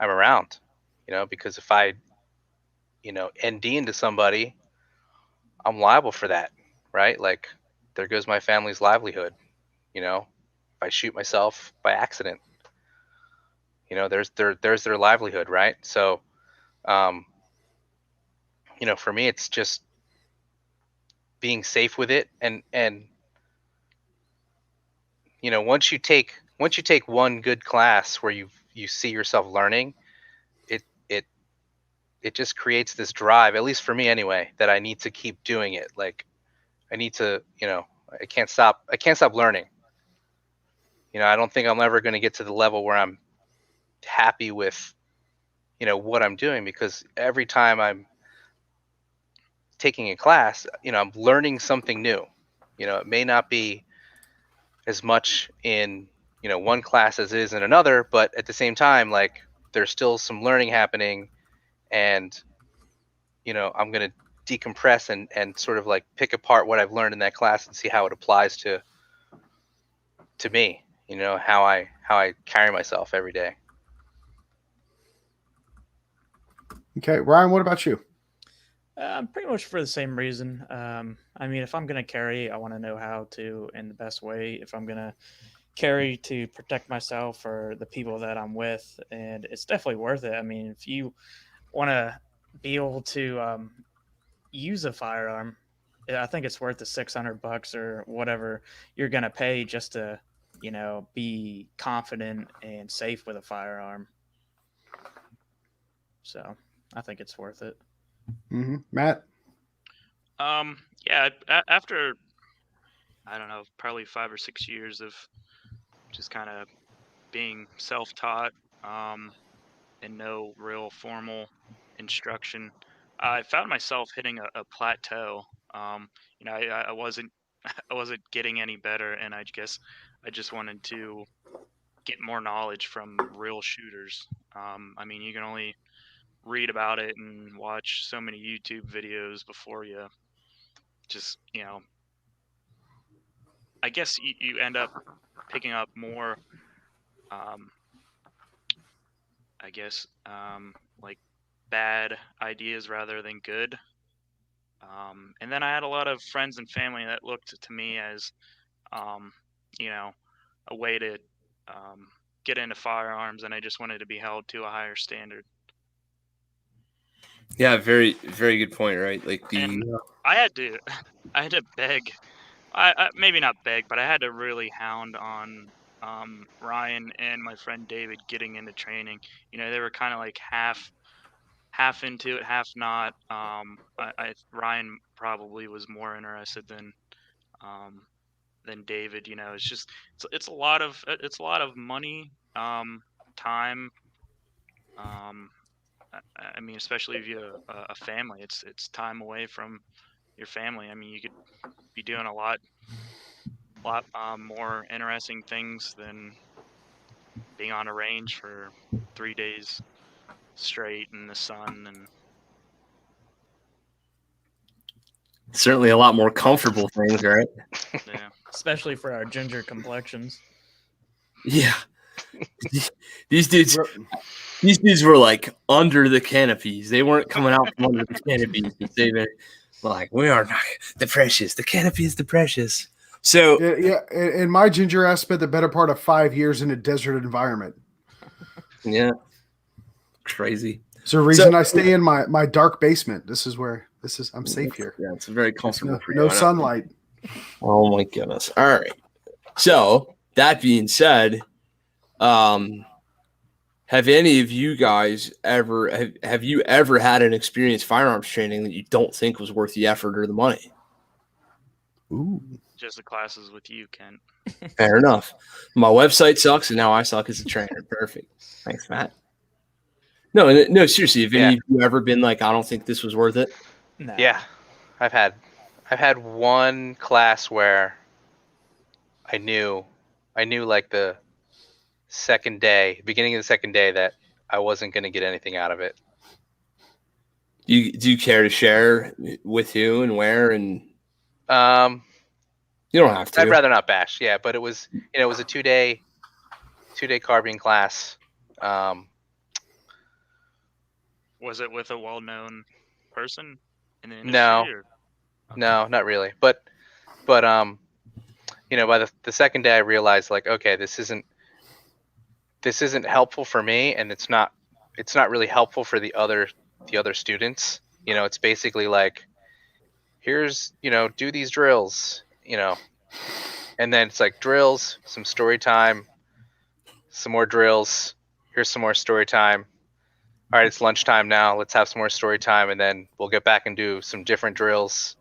I'm around. Because if I, ND into somebody, I'm liable for that, right? Like, there goes my family's livelihood. If I shoot myself by accident, there's their livelihood, right? So, for me, it's just being safe with it, and once you take one good class where you see yourself learning, it just creates this drive, at least for me anyway, that I need to keep doing it. Like, I need to, I can't stop learning. I don't think I'm ever going to get to the level where I'm happy with, what I'm doing, because every time I'm taking a class, I'm learning something new. It may not be as much in, one class as it is in another, but at the same time, like, there's still some learning happening, and, I'm going to decompress and sort of like pick apart what I've learned in that class and see how it applies to me, how I carry myself every day. Okay, Ryan, what about you? Pretty much for the same reason. I mean, if I'm going to carry, I want to know how to in the best way. If I'm going to carry to protect myself or the people that I'm with, and it's definitely worth it. I mean, if you want to be able to use a firearm, I think it's worth the $600 or whatever you're going to pay just to, be confident and safe with a firearm. So I think it's worth it. Matt? Yeah, after, I don't know, probably 5 or 6 years of just kind of being self-taught, and no real formal instruction, I found myself hitting a plateau. I wasn't I wasn't getting any better, and I guess I just wanted to get more knowledge from real shooters. I mean, you can only read about it and watch so many YouTube videos before you just, I guess you end up picking up more, um, I guess, like bad ideas rather than good. And then I had a lot of friends and family that looked to me as, um, you know, a way to get into firearms, and I just wanted to be held to a higher standard. Yeah, very, very good point, right? Like And I had to beg. I maybe not beg, but I had to really hound on Ryan and my friend David getting into training. They were kind of like half into it, half not. Ryan probably was more interested than David. It's a lot of money, time. I mean, especially if you have a family, it's time away from your family. I mean, you could be doing a lot more interesting things than being on a range for 3 days straight in the sun. And certainly a lot more comfortable things, right? yeah, Especially for our ginger complexions. Yeah. These dudes were like under the canopies. They weren't coming out from under the canopies. They were like, we are not the precious. The canopy is the precious. So Yeah, and my ginger ass spent the better part of 5 years in a desert environment. yeah, crazy. It's the reason I stay in my dark basement. I'm safe here. Yeah, it's very comfortable for you. No sunlight. Oh my goodness. All right. So that being said, have any of you guys ever have you ever had an experience firearms training that you don't think was worth the effort or the money? Ooh. just the classes with you, Kent. Fair enough. My website sucks, and now I suck as a trainer. Perfect. Thanks, Matt. No, seriously. Have any of you ever been like, I don't think this was worth it? No. Yeah, I've had one class where I knew like the beginning of the second day, that I wasn't going to get anything out of it. Do you care to share with who and where? And you don't have to. I'd rather not bash. Yeah, but it was a 2-day carbine class. Was it with a well-known person in the industry? No. Or? No, not really. But by the second day, I realized, like, okay, this isn't helpful for me, and it's not really helpful for the other students. It's basically like, here's, do these drills, and then it's like drills, some story time, some more drills. Here's some more story time. All right, it's lunchtime now. Let's have some more story time, and then we'll get back and do some different drills.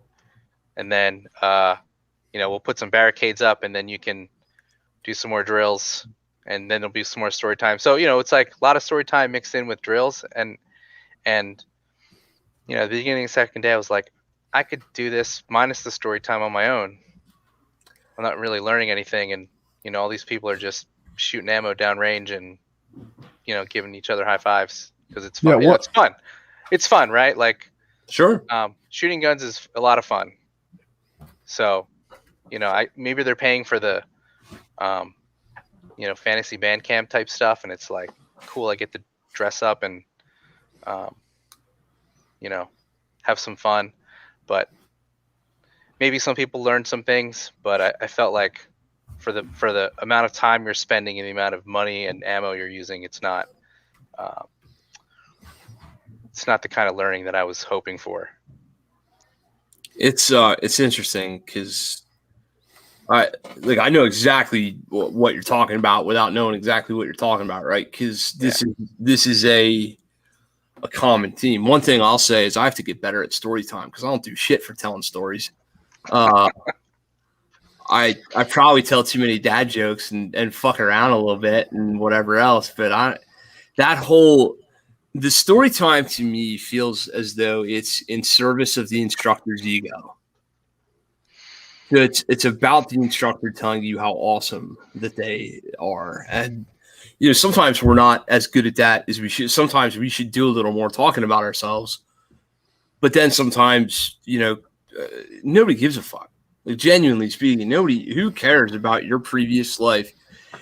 And then, we'll put some barricades up, and then you can do some more drills, and then there'll be some more story time. So, it's like a lot of story time mixed in with drills. And the beginning of the second day, I was like, I could do this minus the story time on my own. I'm not really learning anything. And, all these people are just shooting ammo downrange and, giving each other high fives because it's fun. Yeah, it's fun. It's fun, right? Like, Sure. Shooting guns is a lot of fun. So, maybe they're paying for the, fantasy band camp type stuff, and it's like, cool, I get to dress up and, have some fun. But maybe some people learn some things, but I felt like for the amount of time you're spending and the amount of money and ammo you're using, it's not the kind of learning that I was hoping for. It's interesting because I know exactly what you're talking about without knowing exactly what you're talking about, right? Because this is a a common theme. One thing I'll say is I have to get better at story time because I don't do shit for telling stories. I probably tell too many dad jokes and fuck around a little bit and whatever else. But the story time to me feels as though it's in service of the instructor's ego. So it's about the instructor telling you how awesome that they are. And, sometimes we're not as good at that as we should. Sometimes we should do a little more talking about ourselves. But then sometimes, nobody gives a fuck. Like, genuinely speaking, who cares about your previous life?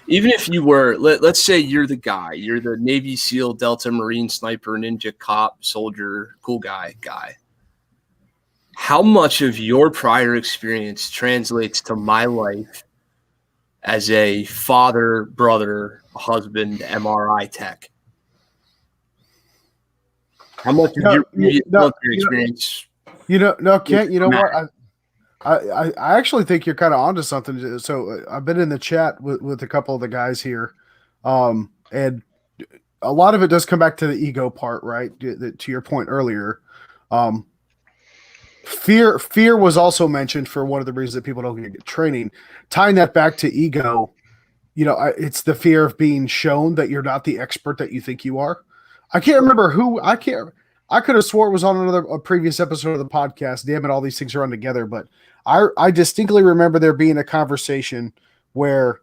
Even if you were, let's say you're the guy, you're the Navy SEAL, Delta, Marine, sniper, ninja, cop, soldier, cool guy. How much of your prior experience translates to my life as a father, brother, husband, MRI tech? How much of your military experience? Kent, you know what? I actually think you're kind of onto something. So I've been in the chat with a couple of the guys here, and a lot of it does come back to the ego part, right? To your point earlier, fear was also mentioned for one of the reasons that people don't get training. Tying that back to ego, it's the fear of being shown that you're not the expert that you think you are. I can't remember who. I could have swore it was on a previous episode of the podcast. Damn it, all these things run together. But I distinctly remember there being a conversation where,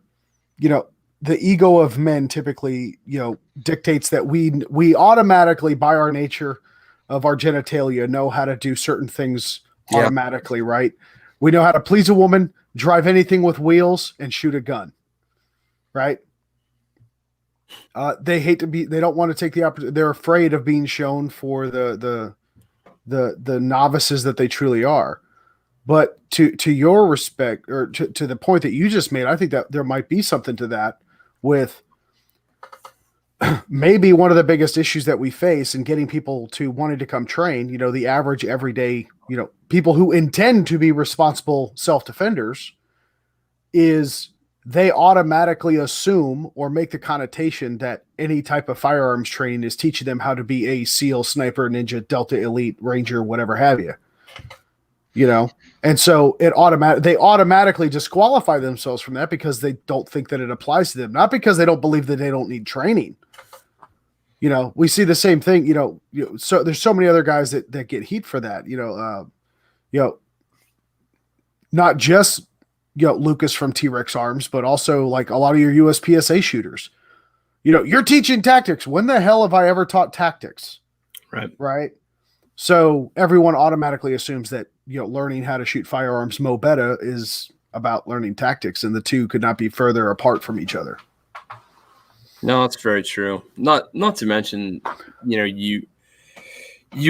the ego of men typically, dictates that we automatically, by our nature of our genitalia, know how to do certain things automatically, right? We know how to please a woman, drive anything with wheels, and shoot a gun, right? They don't want to take the opportunity. They're afraid of being shown for the novices that they truly are. But to your respect, or to the point that you just made, I think that there might be something to that with maybe one of the biggest issues that we face in getting people to wanting to come train, the average everyday, people who intend to be responsible self-defenders, is they automatically assume or make the connotation that any type of firearms training is teaching them how to be a SEAL, sniper, ninja, Delta, elite, ranger, whatever have you. And so they automatically disqualify themselves from that because they don't think that it applies to them, not because they don't believe that they don't need training. We see the same thing, so there's so many other guys that get heat for that, not just, Lucas from T-Rex Arms, but also like a lot of your USPSA shooters, you're teaching tactics. When the hell have I ever taught tactics? Right. So everyone automatically assumes that, learning how to shoot firearms mo beta is about learning tactics, and the two could not be further apart from each other. No, that's very true. Not to mention, you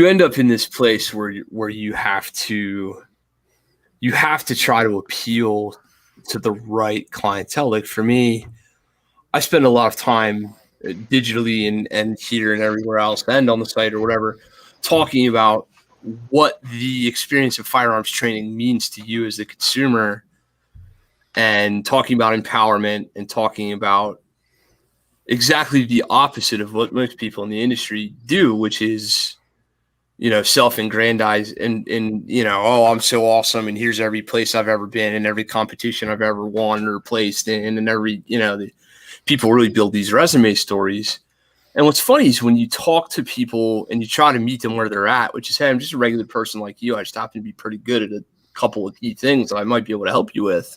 end up in this place where you have to try to appeal to the right clientele. Like for me, I spend a lot of time digitally and here and everywhere else and on the site or whatever, talking about what the experience of firearms training means to you as the consumer, and talking about empowerment and talking about exactly the opposite of what most people in the industry do, which is, self-aggrandize and oh, I'm so awesome, and here's every place I've ever been and every competition I've ever won or placed in, and every, the people really build these resume stories. And what's funny is when you talk to people and you try to meet them where they're at, which is, hey, I'm just a regular person like you. I just happen to be pretty good at a couple of key things that I might be able to help you with.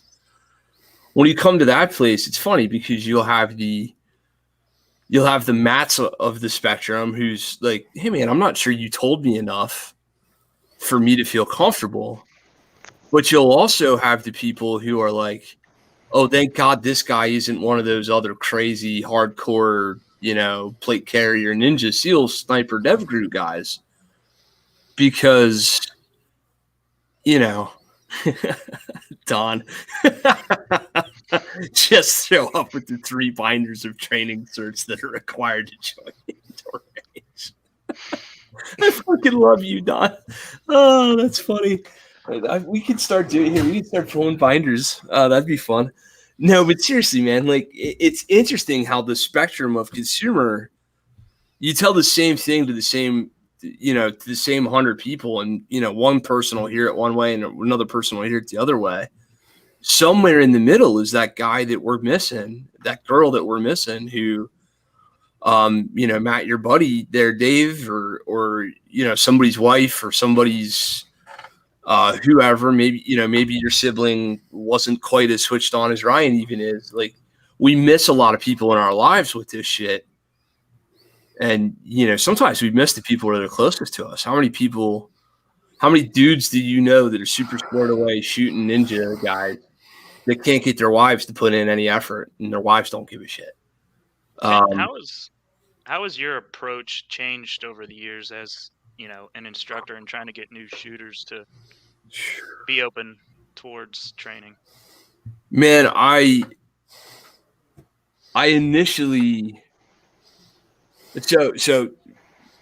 When you come to that place, it's funny because you'll have the Matts of the spectrum who's like, hey, man, I'm not sure you told me enough for me to feel comfortable. But you'll also have the people who are like, oh, thank God this guy isn't one of those other crazy hardcore, plate carrier, ninja, SEAL, sniper, dev group guys. Because, Don, just show up with the 3 binders of training certs that are required to join indoor range. I fucking love you, Don. Oh, that's funny. We could start doing here. We could start pulling binders. That'd be fun. No, but seriously, man, like it's interesting how the spectrum of consumer you tell the same thing to the same, to the same 100 people, and, one person will hear it one way and another person will hear it the other way. Somewhere in the middle is that guy that we're missing, that girl that we're missing who, Matt, your buddy there, Dave, or somebody's wife or somebody's whoever, maybe your sibling wasn't quite as switched on as Ryan even is. Like, we miss a lot of people in our lives with this shit. And, sometimes we miss the people that are closest to us. How many dudes do you know that are super squared away shooting ninja guys that can't get their wives to put in any effort, and their wives don't give a shit? How has your approach changed over the years as, an instructor and trying to get new shooters to be open towards training? Man, I initially, so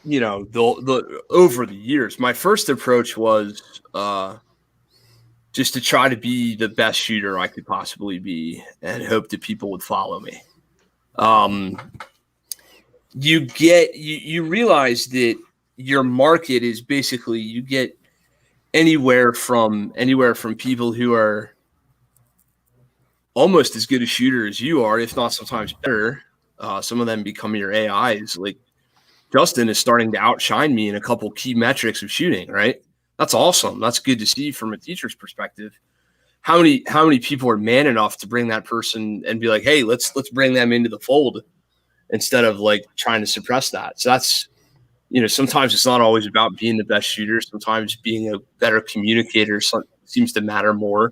the over the years, my first approach was just to try to be the best shooter I could possibly be and hope that people would follow me. You realize that your market is basically, you get anywhere from people who are almost as good a shooter as you are, if not sometimes better. Some of them become your AIs. Like, Justin is starting to outshine me in a couple key metrics of shooting, right? That's awesome. That's good to see from a teacher's perspective. How many people are man enough to bring that person and be like, hey, let's bring them into the fold instead of like trying to suppress that. So that's, sometimes it's not always about being the best shooter. Sometimes being a better communicator seems to matter more.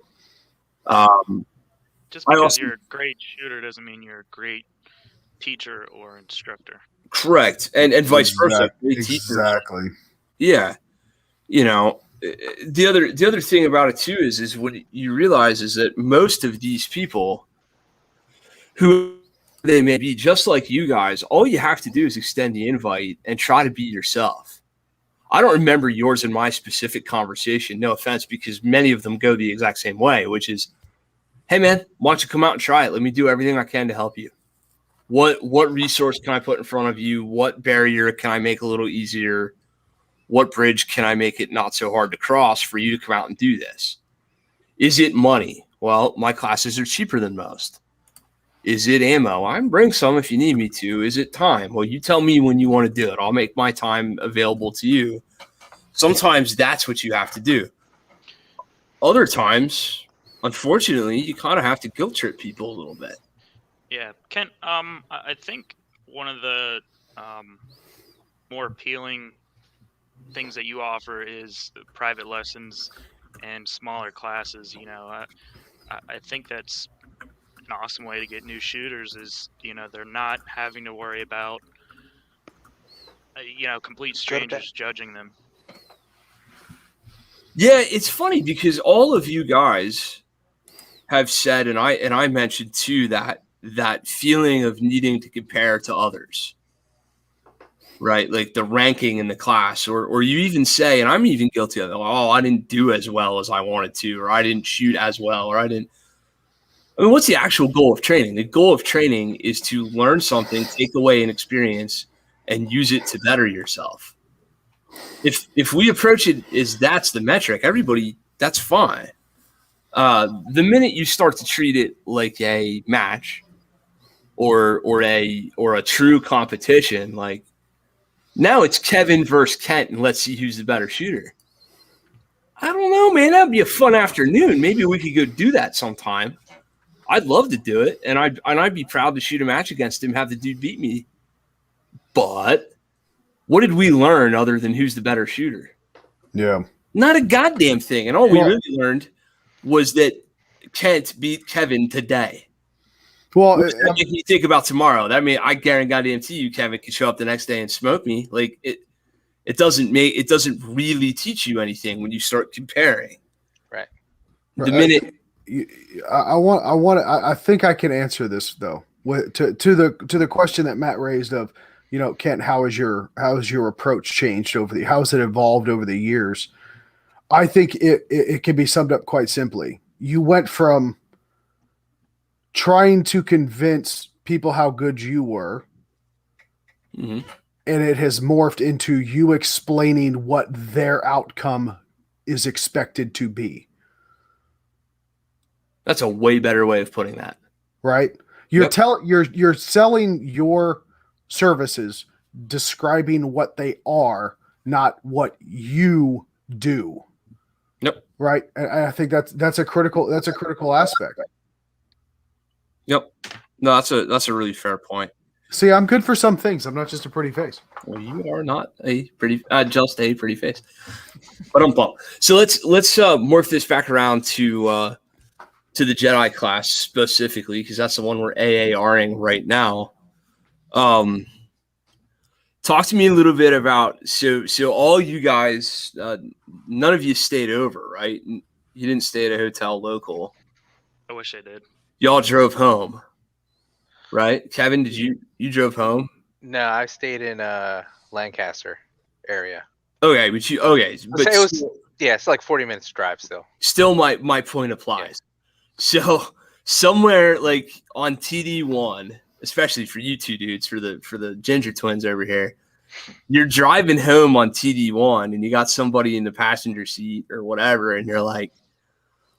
Just because you're a great shooter doesn't mean you're a great teacher or instructor. Correct. And vice versa. Exactly. Yeah. The other thing about it too is what you realize is that most of these people, who they may be, just like you guys, all you have to do is extend the invite and try to be yourself. I don't remember yours and my specific conversation, no offense, because many of them go the exact same way, which is, hey man, why don't you come out and try it? Let me do everything I can to help you. What resource can I put in front of you? What barrier can I make a little easier? What bridge can I make it not so hard to cross for you to come out and do this? Is it money? Well, my classes are cheaper than most. Is it ammo? I can bring some if you need me to. Is it time? Well, you tell me when you want to do it. I'll make my time available to you. Sometimes that's what you have to do. Other times, unfortunately, you kind of have to guilt trip people a little bit. Yeah, Kent, I think one of the more appealing things that you offer is private lessons and smaller classes. I think that's an awesome way to get new shooters is, they're not having to worry about, complete strangers judging them. Yeah, it's funny because all of you guys have said, and I mentioned too, that feeling of needing to compare to others, right? Like the ranking in the class, or you even say, and I'm even guilty of it, I didn't do as well as I wanted to, or I didn't shoot as well, or I mean, what's the actual goal of training? The goal of training is to learn something, take away an experience, and use it to better yourself. If we approach it as that's the metric, everybody, that's fine. The minute you start to treat it like a match or a true competition, like now it's Kevin versus Kent, and let's see who's the better shooter. I don't know, man. That'd be a fun afternoon. Maybe we could go do that sometime. I'd love to do it, and I'd be proud to shoot a match against him, have the dude beat me. But what did we learn other than who's the better shooter? Yeah. Not a goddamn thing. And all we really learned was that Kent beat Kevin today. Well, if you think about tomorrow, that means I guarantee you Kevin can show up the next day and smoke me. Like it doesn't really teach you anything when you start comparing. Right. The minute I think I can answer this though. To the question that Matt raised of, Kent, how has your approach changed how has it evolved over the years? I think it can be summed up quite simply. You went from trying to convince people how good you were and it has morphed into you explaining what their outcome is expected to be. That's a way better way of putting that. Right? You're selling your services, describing what they are, not what you do. Yep. Right? And I think that's a critical aspect. Yep. No, that's a really fair point. See, I'm good for some things. I'm not just a pretty face. Well, you are not a pretty, just a pretty face. But I'm pumped. So let's morph this back around to the Jedi class specifically, because that's the one we're AARing right now. Talk to me a little bit about so all you guys, none of you stayed over, right? You didn't stay at a hotel local. I wish I did. Y'all drove home, right? Kevin, did you drove home? No, I stayed in Lancaster area. Okay, but It was it's like 40 minutes drive still. Still, my point applies. Yeah. So somewhere like on TD1, especially for you two dudes, for the ginger twins over here, you're driving home on TD1 and you got somebody in the passenger seat or whatever, and you're like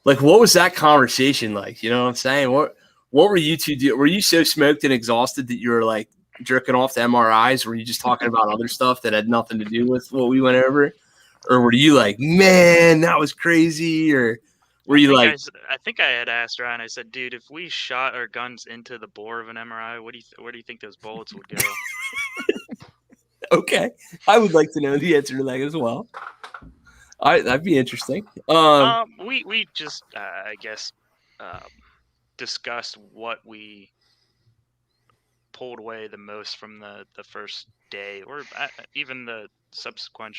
what was that conversation like? You know what I'm saying? What were you two doing? Were you so smoked and exhausted that you were like jerking off to MRIs? Were you just talking about other stuff that had nothing to do with what we went over? Or were you like, man, that was crazy? Or were you like... I think I had asked Ryan, I said, dude, if we shot our guns into the bore of an MRI, where do you think those bullets would go? Okay. I would like to know the answer to that as well. That'd be interesting. We just, I guess, discussed what we pulled away the most from the first day, or even the subsequent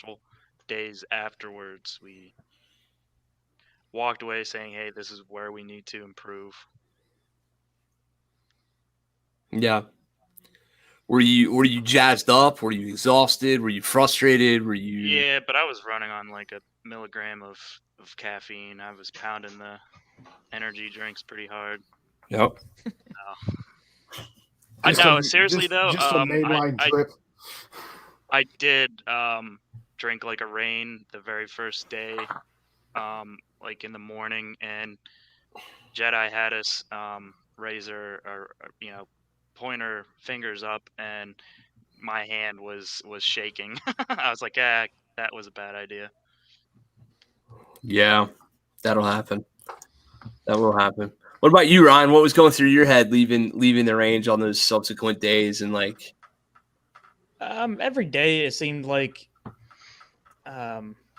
days afterwards. We walked away saying, hey, this is where we need to improve. Yeah. Were you jazzed up? Were you exhausted? Were you frustrated? Were you... Yeah, but I was running on like a milligram of caffeine. I was pounding the energy drinks pretty hard. Yep. I know. Seriously though, just a mainline drip. I did drink like a rain the very first day, like in the morning, and Jedi had us raise our pointer fingers up, and my hand was shaking. I was like, that was a bad idea. Yeah, that'll happen. That will happen. What about you, Ryan? What was going through your head leaving the range on those subsequent days? And like, every day it seemed like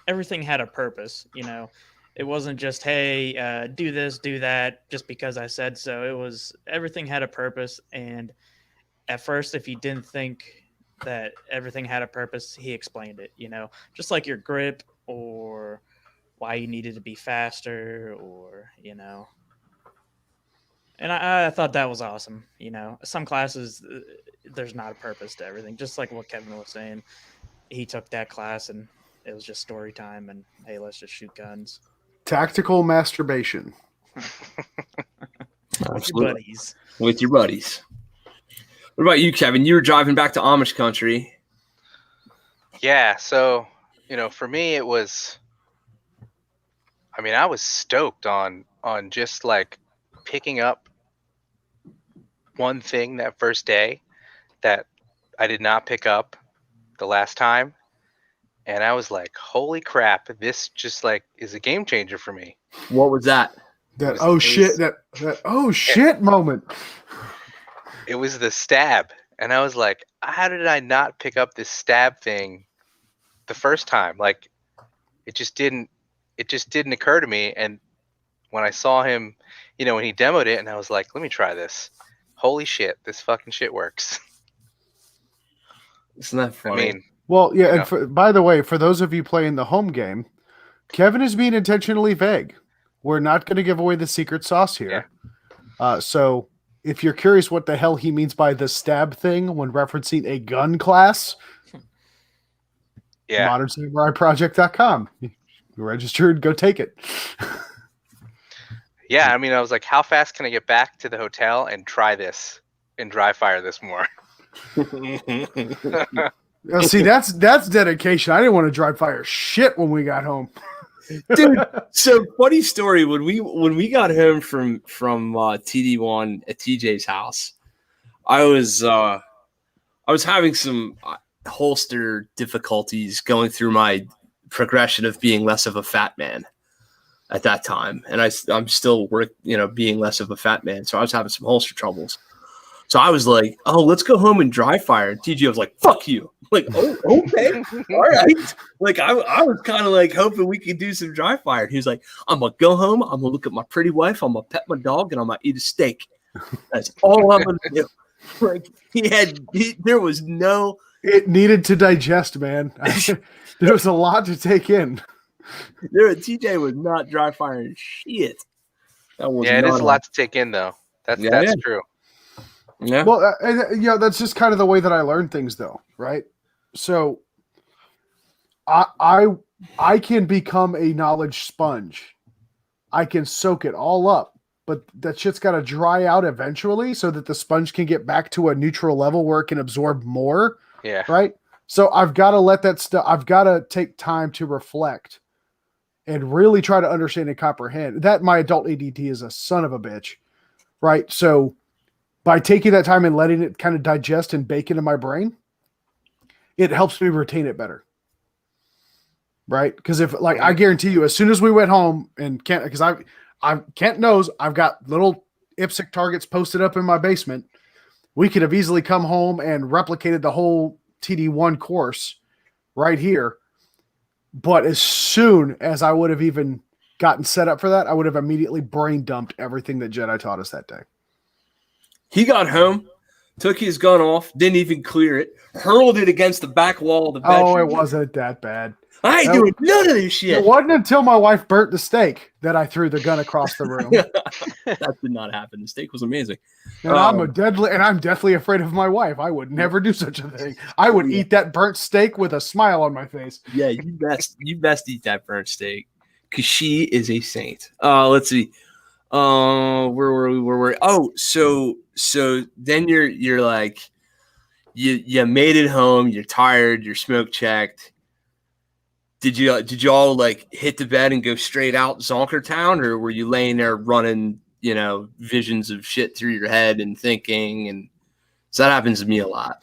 everything had a purpose. You know, it wasn't just, hey, do this, do that, just because I said so. It was, everything had a purpose. And at first, if you didn't think that everything had a purpose, he explained it, you know, just like your grip or why you needed to be faster, or, you know. And I thought that was awesome. You know, some classes, there's not a purpose to everything. Just like what Kevin was saying, he took that class and it was just story time and, hey, let's just shoot guns. Tactical masturbation. With your buddies. With your buddies. What about you, Kevin? You were driving back to Amish country. Yeah, so, for me it was, I was stoked on just like picking up one thing that first day that I did not pick up the last time. And I was like, holy crap, this just like is a game changer for me. What was that? That oh shit moment. It was the stab. And I was like, how did I not pick up this stab thing the first time? Like it just didn't occur to me. And when I saw him, when he demoed it, and I was like, let me try this. Holy shit, this fucking shit works. Isn't that funny? Well, yeah, and by the way, for those of you playing the home game, Kevin is being intentionally vague. We're not going to give away the secret sauce here. Yeah. So if you're curious what the hell he means by the stab thing when referencing a gun class, modernsamuraiproject.com. You're registered, go take it. Yeah, I was like, how fast can I get back to the hotel and try this and dry fire this more? See, that's dedication. I didn't want to dry fire shit when we got home. Dude, so funny story. When we got home from TD1 at TJ's house, I was having some holster difficulties going through my progression of being less of a fat man at that time, and I'm still being less of a fat man. So I was having some holster troubles. So I was like, "Oh, let's go home and dry fire." And TJ was like, "Fuck you!" I'm like, "Oh, okay, all right." Like I was kind of like hoping we could do some dry fire. He was like, "I'm gonna go home. I'm gonna look at my pretty wife. I'm gonna pet my dog, and I'm gonna eat a steak. That's all I'm gonna do." Like there was no. It needed to digest, man. There was a lot to take in. TJ was not dry firing shit. It is a lot to take in, though. That's true. Yeah. Well, that's just kind of the way that I learn things, though, right? So, I can become a knowledge sponge. I can soak it all up, but that shit's got to dry out eventually, so that the sponge can get back to a neutral level where it can absorb more. Yeah. Right. So I've got to let that stuff. I've got to take time to reflect and really try to understand and comprehend that my adult ADD is a son of a bitch. Right. So by taking that time and letting it kind of digest and bake into my brain, it helps me retain it better. Right. Because I guarantee you, as soon as we went home and Kent knows I've got little IPSC targets posted up in my basement. We could have easily come home and replicated the whole TD1 course right here. But as soon as I would have even gotten set up for that, I would have immediately brain dumped everything that Jedi taught us that day. He got home, took his gun off, didn't even clear it, hurled it against the back wall of the bedroom. Oh, it wasn't that bad. I ain't doing none of this shit. It wasn't until my wife burnt the steak that I threw the gun across the room. That did not happen. The steak was amazing. And I'm deathly afraid of my wife. I would never do such a thing. I would eat that burnt steak with a smile on my face. Yeah, you best eat that burnt steak because she is a saint. Let's see. Where were we? Oh, so then you're like you made it home. You're tired. You're smoke checked. Did you all like hit the bed and go straight out Zonker Town, or were you laying there running, visions of shit through your head and thinking? And so that happens to me a lot.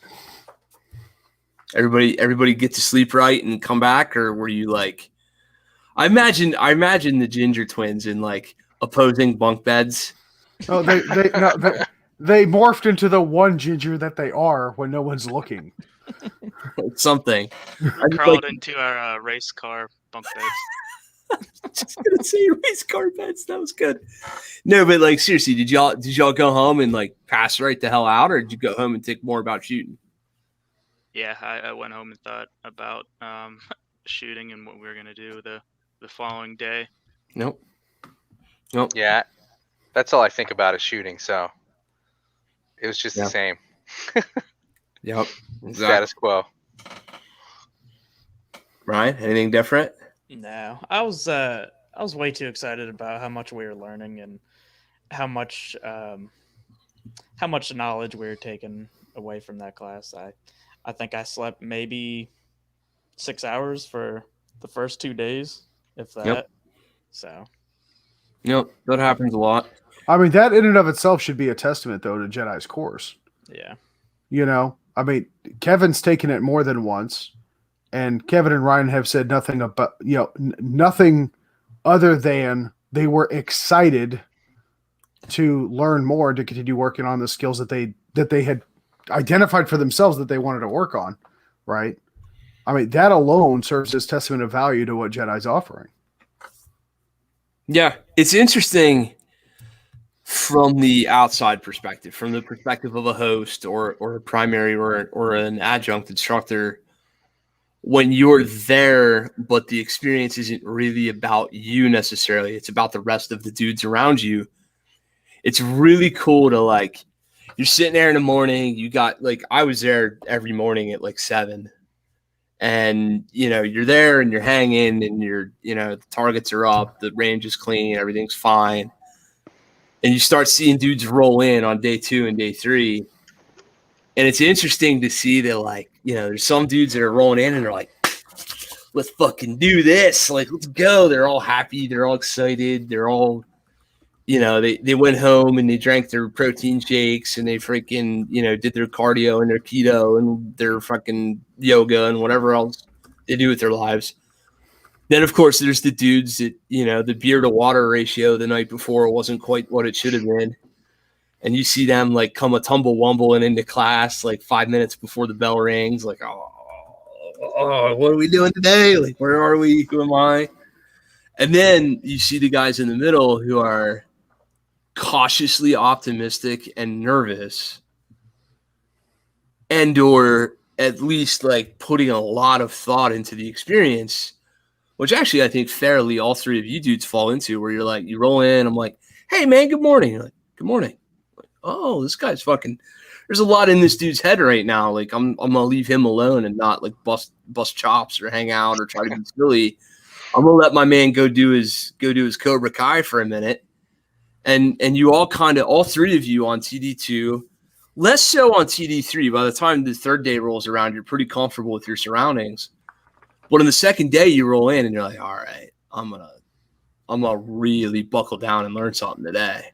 Everybody get to sleep right and come back, or were you like? I imagine the Ginger twins in like opposing bunk beds. Oh, they morphed into the one Ginger that they are when no one's looking. Something. Crawled into our race car bunk beds. Just gonna say race car beds. That was good. No, but like seriously, did y'all go home and like pass right the hell out, or did you go home and think more about shooting? Yeah, I went home and thought about shooting and what we were gonna do the following day. Nope. Yeah, that's all I think about is shooting. So it was just the same. Yep. Exactly. Status quo. Ryan, anything different? No, I was way too excited about how much we were learning and how much knowledge we were taking away from that class. I think I slept maybe 6 hours for the first 2 days, if that. Yep. So. Yep, that happens a lot. I mean, that in and of itself should be a testament, though, to Jedi's course. Yeah. I mean, Kevin's taken it more than once, and Kevin and Ryan have said nothing about, nothing other than they were excited to learn more, to continue working on the skills that they had identified for themselves that they wanted to work on, right? I mean, that alone serves as testament of value to what Jedi's offering. Yeah, it's interesting from the outside perspective, from the perspective of a host or a primary or an adjunct instructor, when you're there, but the experience isn't really about you necessarily. It's about the rest of the dudes around you. It's really cool to like, you're sitting there in the morning, you got like, I was there every morning at like 7, and you're there and you're hanging and the targets are up, the range is clean, everything's fine. And you start seeing dudes roll in on day 2 and day 3, And it's interesting to see that, like, you know, there's some dudes that are rolling in and they're like, let's fucking do this. Like, let's go. They're all happy. They're all excited. They're all, you know, they went home and they drank their protein shakes and they freaking, you know, did their cardio and their keto and their fucking yoga and whatever else they do with their lives. Then, of course, there's the dudes that, you know, the beer to water ratio the night before wasn't quite what it should have been. And you see them like come a tumble wumbling into class like 5 minutes before the bell rings, like, oh, what are we doing today? Like, where are we? Who am I? And then you see the guys in the middle who are cautiously optimistic and nervous, and or at least like putting a lot of thought into the experience, which actually I think fairly all three of you dudes fall into, where you're like, you roll in, I'm like, hey man, good morning. You're like, good morning. Like, oh, this guy's fucking, there's a lot in this dude's head right now. Like, I'm gonna leave him alone and not like bust chops or hang out or try to be silly. I'm gonna let my man go do his Cobra Kai for a minute. And you all kind of, all three of you on TD2, less so on TD3. By the time the third day rolls around, you're pretty comfortable with your surroundings. But on the second day, you roll in and you're like, all right, I'm gonna really buckle down and learn something today.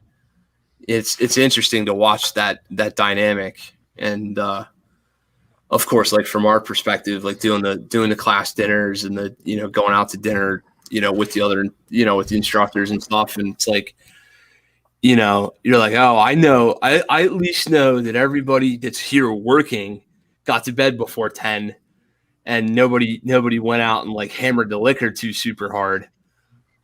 It's interesting to watch that dynamic. And of course, like from our perspective, like doing the class dinners and the, you know, going out to dinner, you know, with the other, you know, with the instructors and stuff. And it's like, you know, you're like, oh, I know. I at least know that everybody that's here working got to bed before 10 and nobody went out and like hammered the liquor too super hard.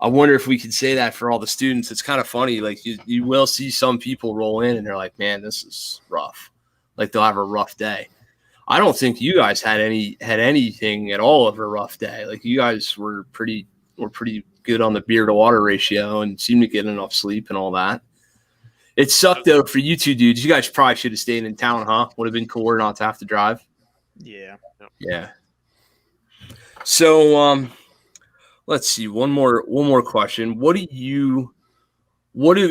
I wonder if we could say that for all the students. It's kind of funny. Like you will see some people roll in and they're like, man, this is rough. Like they'll have a rough day. I don't think you guys had anything at all of a rough day. Like you guys were pretty good on the beer to water ratio and seemed to get enough sleep and all that. It sucked though for you two dudes. You guys probably should have stayed in town, huh? Would have been cooler not to have to drive. Yeah. Yeah. So let's see. One more question. What do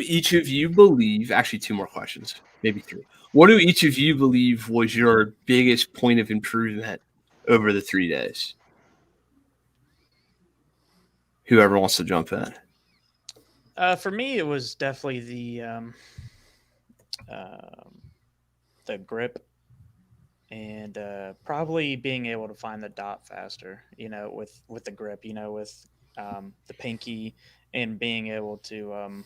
each of you believe? Actually, two more questions, maybe three. What do each of you believe was your biggest point of improvement over the 3 days? Whoever wants to jump in. For me, it was definitely the grip and probably being able to find the dot faster, you know, with the grip, you know, with the pinky and being able to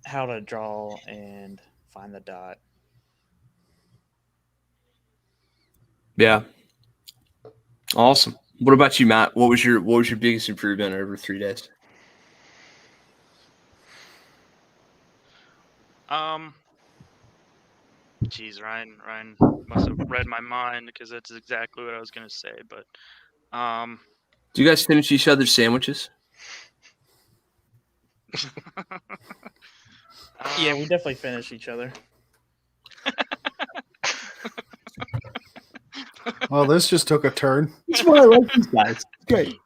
how to draw and find the dot. Yeah. Awesome. What about you, Matt? What was your biggest improvement over 3 days? Geez, Ryan must have read my mind because that's exactly what I was gonna say. But Do you guys finish each other's sandwiches? Yeah, we definitely finished each other. Well, this just took a turn. That's why I like these guys. Great.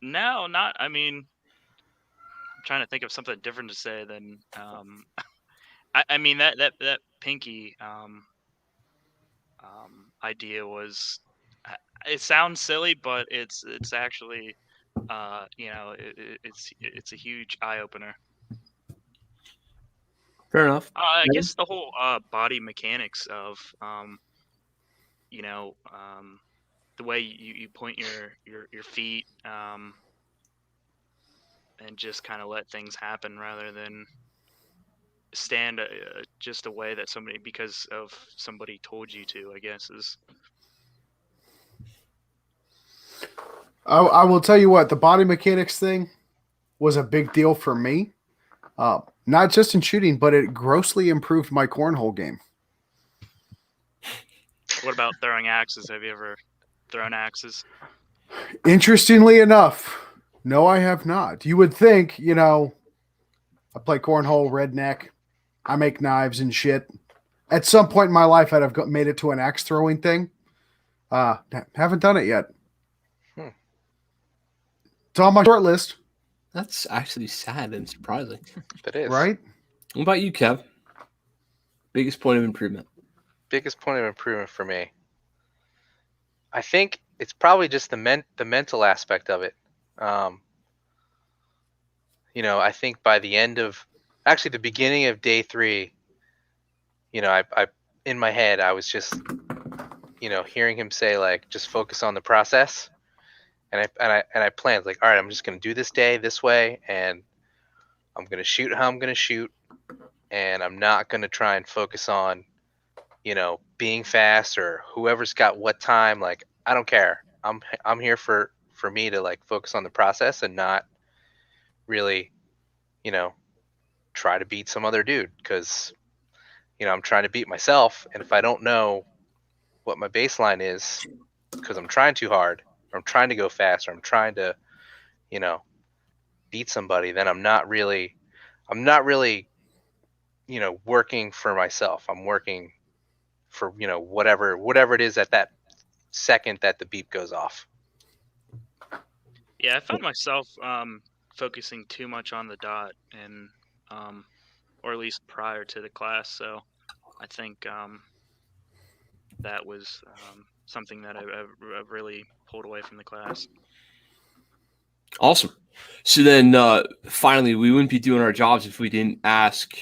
No, not. I mean, I'm trying to think of something different to say than. I mean that pinky idea was. It sounds silly, but it's actually, you know, it's a huge eye opener. Fair enough. I guess the whole body mechanics of, you know, the way you point your feet, and just kind of let things happen rather than stand just a way that somebody told you to, I guess is. I will tell you what, the body mechanics thing was a big deal for me. Not just in shooting, but it grossly improved my cornhole game. What about throwing axes? Have you ever thrown axes? Interestingly enough, no, I have not. You would think, you know, I play cornhole, redneck, I make knives and shit. At some point in my life, I'd have made it to an axe throwing thing. Haven't done it yet. It's on my short list. That's actually sad and surprising. That is. Right? What about you, Kev? Biggest point of improvement? Biggest point of improvement for me, I think it's probably just the mental aspect of it. I think by the end of, actually the beginning of day 3, I in my head I was just, hearing him say like, just focus on the process, and I planned like, all right, I'm just gonna do this day this way, and I'm gonna shoot how I'm gonna shoot, and I'm not gonna try and focus on, being fast or whoever's got what time. Like, I don't care. I'm here for me to like focus on the process and not really, try to beat some other dude, because I'm trying to beat myself, and if I don't know what my baseline is because I'm trying too hard, or I'm trying to go fast, or I'm trying to, beat somebody, then I'm not really, working for myself. I'm working for, whatever it is at that second that the beep goes off. Yeah, I found myself focusing too much on the dot, and or at least prior to the class. So I think that was something that I've really pulled away from the class. Awesome. So then finally, we wouldn't be doing our jobs if we didn't ask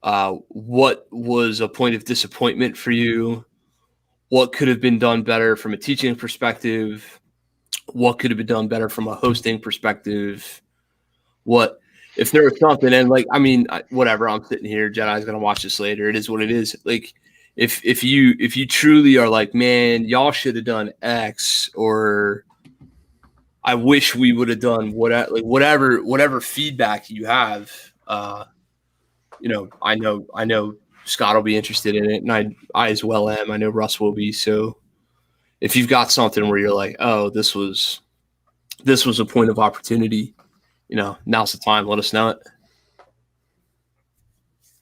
what was a point of disappointment for you? What could have been done better from a teaching perspective? What could have been done better from a hosting perspective? What if there was something, and like, I mean, whatever, I'm sitting here, Jedi's going to watch this later. It is what it is. Like, if you truly are like, man, y'all should have done X, or I wish we would have done whatever feedback you have, I know Scott will be interested in it, and I as well am. I know Russ will be. So if you've got something where you're like, oh, this was a point of opportunity, now's the time. Let us know it.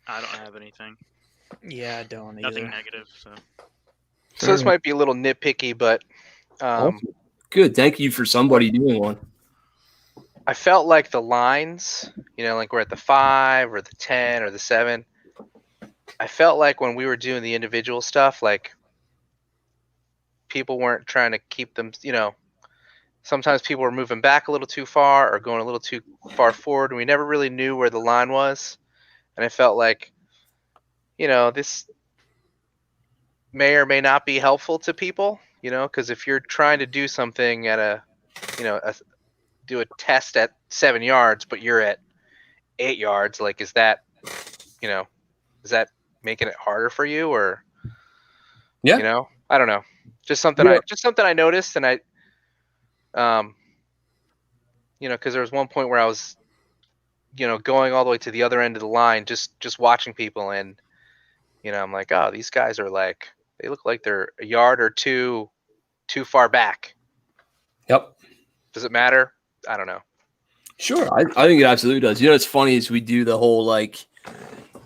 I don't have anything. Yeah, I don't either. Nothing negative. So this might be a little nitpicky, but good. Thank you for somebody doing one. I felt like the lines, like we're at the 5 or the 10 or the 7. I felt like when we were doing the individual stuff, like people weren't trying to keep them, sometimes people were moving back a little too far or going a little too far forward, and we never really knew where the line was. And I felt like, this may or may not be helpful to people, because if you're trying to do something at do a test at 7 yards, but you're at 8 yards, like, is that making it harder for you, or, Yeah, I don't know. Just something I noticed, and I, because there was one point where I was, going all the way to the other end of the line, just watching people, and, I'm like, oh, these guys are like, they look like they're a yard or two too far back. Yep. Does it matter? I don't know. Sure. I think it absolutely does. It's funny is we do the whole like,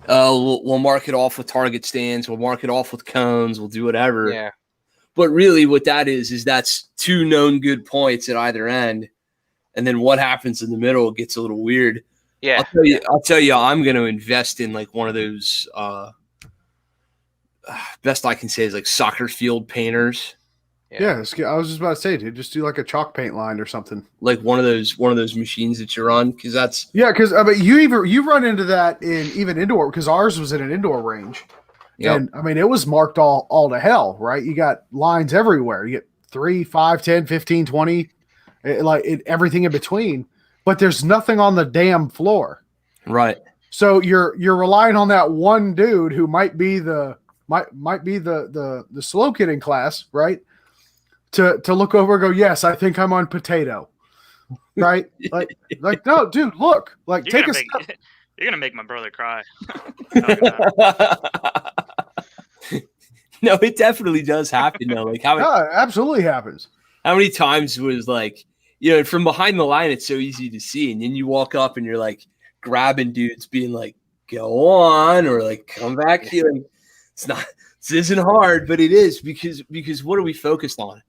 we'll mark it off with target stands. We'll mark it off with cones. We'll do whatever. Yeah. But really what that is that's 2 known good points at either end. And then what happens in the middle gets a little weird. Yeah. I'll tell you, I'm going to invest in like one of those, best I can say is like soccer field painters. Yeah, I was just about to say, dude, just do like a chalk paint line or something. Like one of those machines that you run, because that's because I mean you run into that in even indoor, because ours was in an indoor range, and I mean it was marked all to hell, right? You got lines everywhere. You get 3, 5, 10, 15, 20, everything in between, but there's nothing on the damn floor, right? So you're relying on that one dude who might be the slow kid in class, right? To look over and go, yes, I think I'm on potato, right? like no, dude, look, like take a step. You're gonna make my brother cry. No, it definitely does happen though. Like how it absolutely happens. How many times was like, from behind the line, it's so easy to see, and then you walk up and you're like grabbing dudes, being like, "Go on," or like, "Come back here." This isn't hard, but it is because what are we focused on?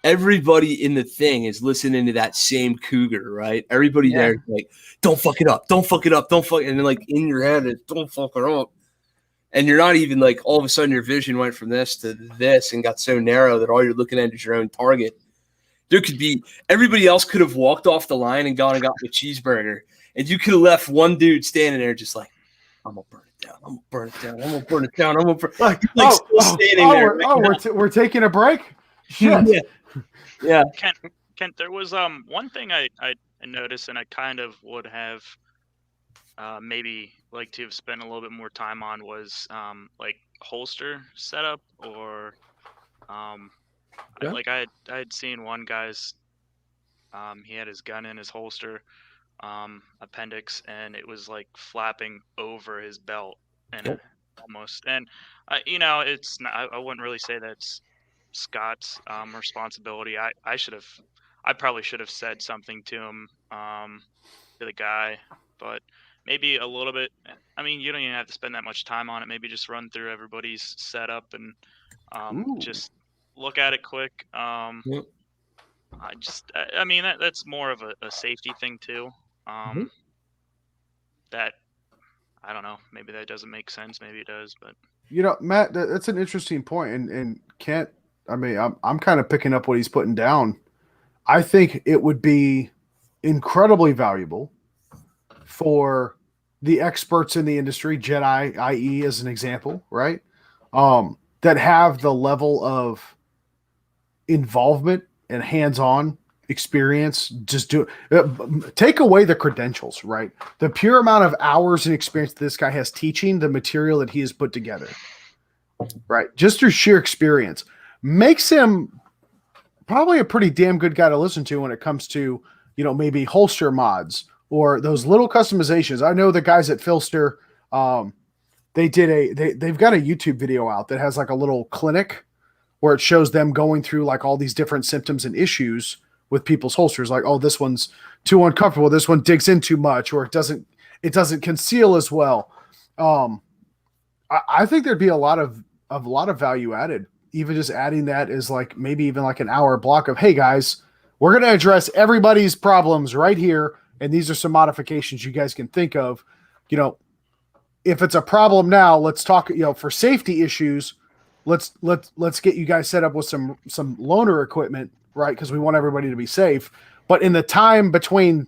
everybody in the thing is listening to that same cougar, right? Everybody there is like, don't fuck it up, don't fuck it up, don't fuck it. And then like in your head, it's don't fuck it up. And you're not even like, all of a sudden your vision went from this to this and got so narrow that all you're looking at is your own target. There could be, everybody else could have walked off the line and gone and got the cheeseburger. And you could have left one dude standing there just like, I'm going to burn it down. I'm going to burn it down. I'm going to burn it down. I'm going to burn it down. Standing there. We're taking a break? Shit. Yeah. Kent, there was one thing I noticed, and I kind of would have maybe like to have spent a little bit more time on, was like holster setup, or I had seen one guy's he had his gun in his holster, appendix, and it was like flapping over his belt and almost, and it's not, I wouldn't really say that's Scott's responsibility. I probably should have said something to him, to the guy, but maybe a little bit. I mean, you don't even have to spend that much time on it. Maybe just run through everybody's setup and just look at it quick. I mean, that's more of a safety thing too. That, I don't know, maybe that doesn't make sense. Maybe it does, but Matt, that's an interesting point. And Kent, I mean, I'm kind of picking up what he's putting down. I think it would be incredibly valuable for the experts in the industry, Jedi, i.e., as an example, right? That have the level of involvement and hands-on experience. Just take away the credentials, right? The pure amount of hours and experience that this guy has teaching the material that he has put together, right? Just through sheer experience makes him probably a pretty damn good guy to listen to when it comes to, maybe holster mods or those little customizations. I know the guys at Filster, they've got a YouTube video out that has like a little clinic where it shows them going through like all these different symptoms and issues with people's holsters. Like, oh, this one's too uncomfortable. This one digs in too much, or it doesn't conceal as well. I think there'd be a lot of value added. Even just adding that is like maybe even like an hour block of, hey guys, we're going to address everybody's problems right here. And these are some modifications you guys can think of. If it's a problem now, let's talk, for safety issues, let's get you guys set up with some loaner equipment, right? Because we want everybody to be safe. But in the time between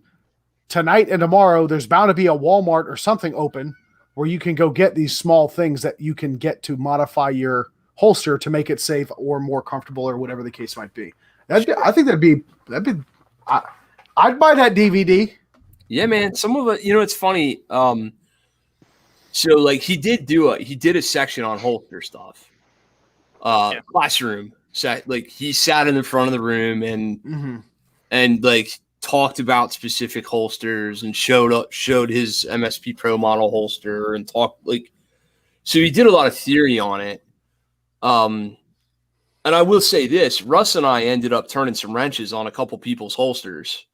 tonight and tomorrow, there's bound to be a Walmart or something open where you can go get these small things that you can get to modify your holster to make it safe or more comfortable or whatever the case might be. I think that'd be I'd buy that DVD. Yeah, man. Some of it, it's funny. So like he did a section on holster stuff. Classroom set, like he sat in the front of the room and like talked about specific holsters and showed his MSP Pro model holster and talked like, so he did a lot of theory on it. And I will say this, Russ and I ended up turning some wrenches on a couple people's holsters.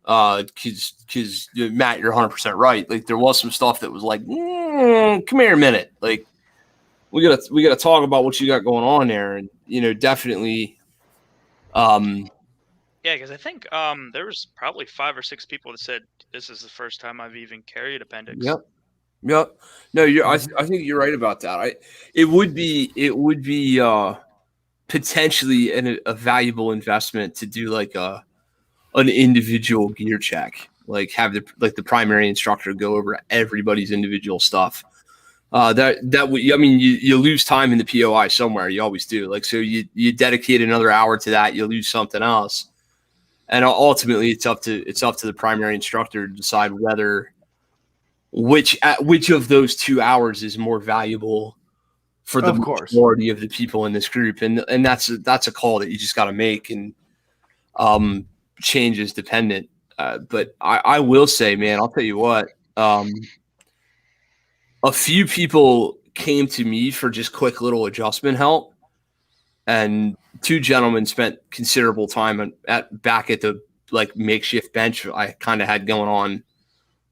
Cause Matt, you're 100% right. Like there was some stuff that was like, come here a minute. Like we gotta talk about what you got going on there. And, definitely, yeah, because I think there was probably 5 or 6 people that said this is the first time I've even carried appendix. Yep. No, I think you're right about that. It would be potentially a valuable investment to do like an individual gear check, like have the primary instructor go over everybody's individual stuff. That would, I mean, you lose time in the POI somewhere. You always do. Like, so you dedicate another hour to that, you lose something else. And ultimately it's up to the primary instructor to decide which of those 2 hours is more valuable for the majority of the people in this group. And that's a call that you just got to make, and change is dependent. But I will say, man, I'll tell you what, a few people came to me for just quick little adjustment help, and 2 gentlemen spent considerable time back at the like makeshift bench I kind of had going on,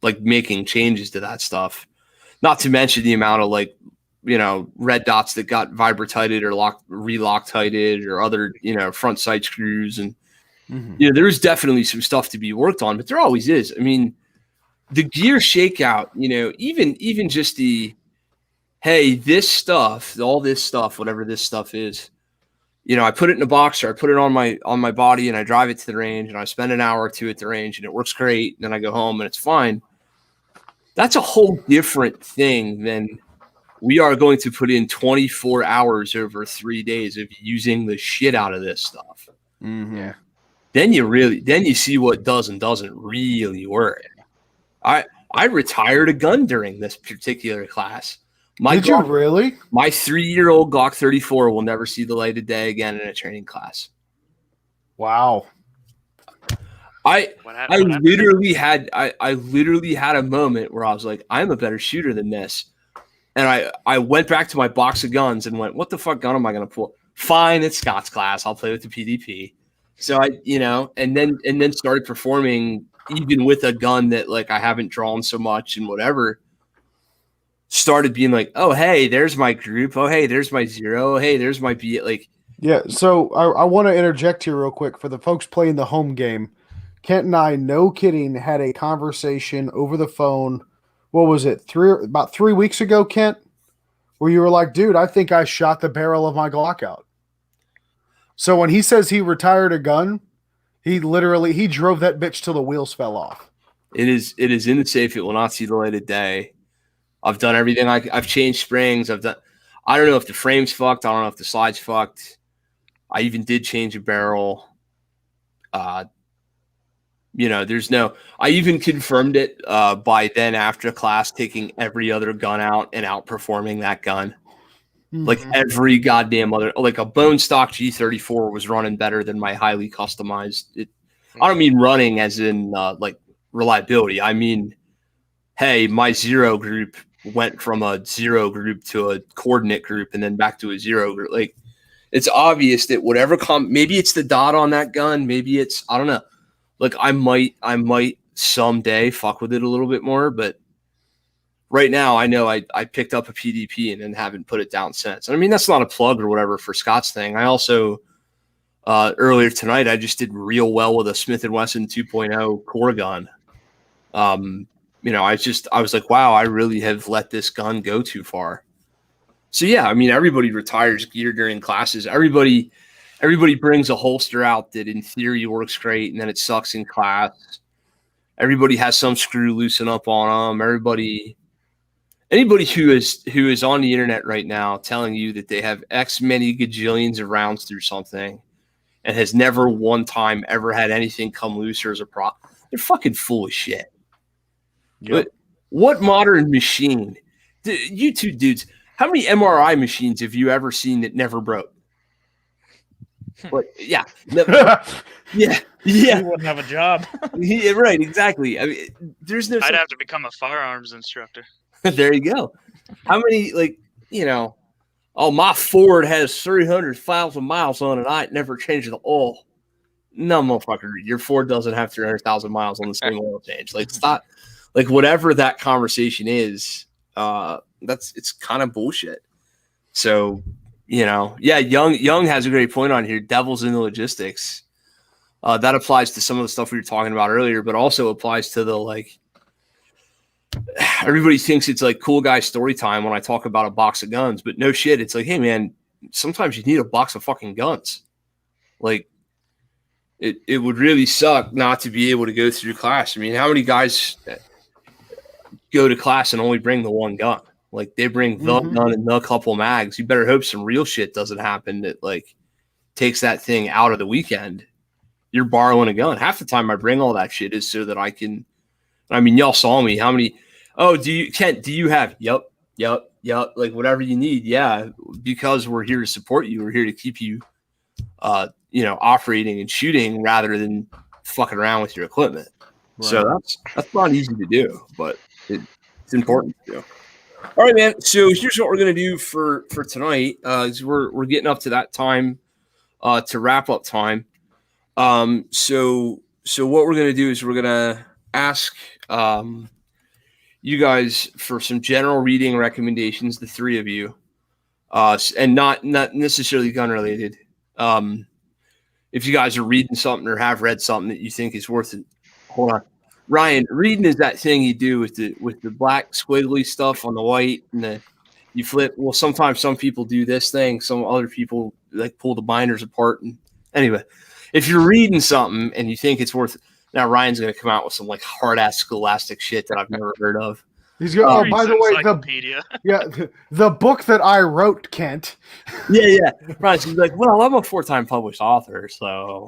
like making changes to that stuff. Not to mention the amount of like red dots that got vibratited or re-Loctited or other, front side screws. And, there's definitely some stuff to be worked on, but there always is. I mean, the gear shakeout, even just the, hey, this stuff, all this stuff, whatever this stuff is, I put it in a box or I put it on my body and I drive it to the range and I spend an hour or two at the range and it works great. And then I go home and it's fine. That's a whole different thing than we are going to put in 24 hours over 3 days of using the shit out of this stuff. Yeah. Then you see what does and doesn't really work. I retired a gun during this particular class. Did you really? My 3-year-old Glock 34 will never see the light of day again in a training class. Wow. I literally had a moment where I was like, I'm a better shooter than this. And I went back to my box of guns and went, what the fuck gun am I going to pull? Fine, it's Scott's class. I'll play with the PDP. So and then started performing even with a gun that like I haven't drawn so much and whatever. Started being like, oh, hey, there's my group. Oh, hey, there's my zero. Oh, hey, there's my B. Like, yeah. So I want to interject here real quick for the folks playing the home game. Kent and I, no kidding, had a conversation over the phone. What was it? About 3 weeks ago, Kent, where you were like, dude, I think I shot the barrel of my Glock out. So when he says he retired a gun, he drove that bitch till the wheels fell off. It is in the safe. It will not see the light of day. I've done everything. I've changed springs. I don't know if the frame's fucked. I don't know if the slide's fucked. I even did change a barrel. I even confirmed it by then after class, taking every other gun out and outperforming that gun. Like every goddamn other, like a bone stock G34 was running better than my highly customized. I don't mean running as in like reliability. I mean, hey, my zero group went from a zero group to a coordinate group and then back to a zero group. Like, it's obvious that whatever maybe it's the dot on that gun, maybe it's, I don't know. Like, I might someday fuck with it a little bit more, but right now I know I picked up a PDP and then haven't put it down since. And I mean, that's not a plug or whatever for Scott's thing. I also earlier tonight I just did real well with a Smith & Wesson 2.0 core gun. I was like, wow, I really have let this gun go too far. So yeah, I mean, everybody retires gear during classes. Everybody brings a holster out that in theory works great, and then it sucks in class. Everybody has some screw loosen up on them. Anybody who is on the internet right now telling you that they have X many gajillions of rounds through something and has never one time ever had anything come loose or as a prop, they're fucking full of shit. Yep. But what modern machine? You two dudes, how many MRI machines have you ever seen that never broke? But yeah, yeah. You wouldn't have a job. Yeah, right, exactly. I mean, there's no. I'd have to become a firearms instructor. There you go. How many, my Ford has 300,000 miles on it. I ain't never changed the oil. No, motherfucker, your Ford doesn't have 300,000 miles on the same oil change. Like, stop. Like, whatever that conversation is, it's kind of bullshit. So, yeah, Young has a great point on here. Devil's in the logistics. That applies to some of the stuff we were talking about earlier, but also applies to the, everybody thinks it's like cool guy story time when I talk about a box of guns, but no shit. It's like, hey man, sometimes you need a box of fucking guns. Like, it would really suck not to be able to go through class. I mean, how many guys go to class and only bring the one gun? Like, they bring the gun and the couple mags. You better hope some real shit doesn't happen that takes that thing out of the weekend. You're borrowing a gun. Half the time I bring all that shit is so that I can. I mean, y'all saw me. How many? Oh, do you have? Yep. Like, whatever you need. Yeah. Because we're here to support you. We're here to keep you, operating and shooting rather than fucking around with your equipment. Right. So that's not easy to do, but it's important to do. All right, man. So here's what we're going to do for tonight. We're getting up to that time, to wrap up time. So what we're going to do is we're going to ask you guys for some general reading recommendations, the three of you, and not necessarily gun related. If you guys are reading something or have read something that you think is worth it, hold on. Ryan, reading is that thing you do with the black squiggly stuff on the white and you flip. Well, sometimes some people do this thing. Some other people like pull the binders apart. And anyway, if you're reading something and you think it's worth it, now Ryan's going to come out with some like hard ass scholastic shit that I've never heard of. He's going. Oh, by the way, encyclopedia. the book that I wrote, Kent. Yeah. Right. So he's like, well, I'm a 4-time published author, so.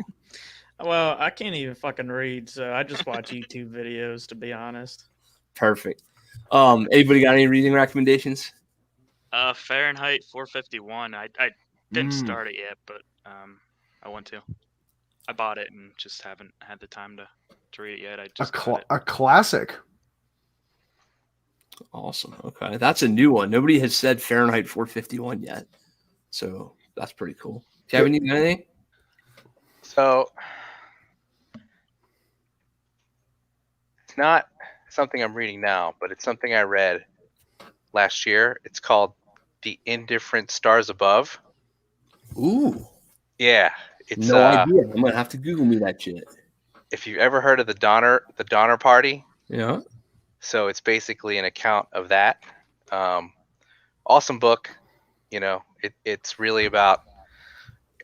Well, I can't even fucking read, so I just watch YouTube videos, to be honest. Perfect. Anybody got any reading recommendations? Fahrenheit 451. I didn't start it yet, but I want to. I bought it and just haven't had the time to read it yet. I just a classic. Awesome. Okay, that's a new one. Nobody has said Fahrenheit 451 yet, so that's pretty cool. Kevin, you got anything? So it's not something I'm reading now, but it's something I read last year. It's called The Indifferent Stars Above. Ooh. Yeah. It's no idea. I'm gonna have to Google me that shit. If you've ever heard of the Donner Party. Yeah. So it's basically an account of that. Awesome book. You know, it's really about,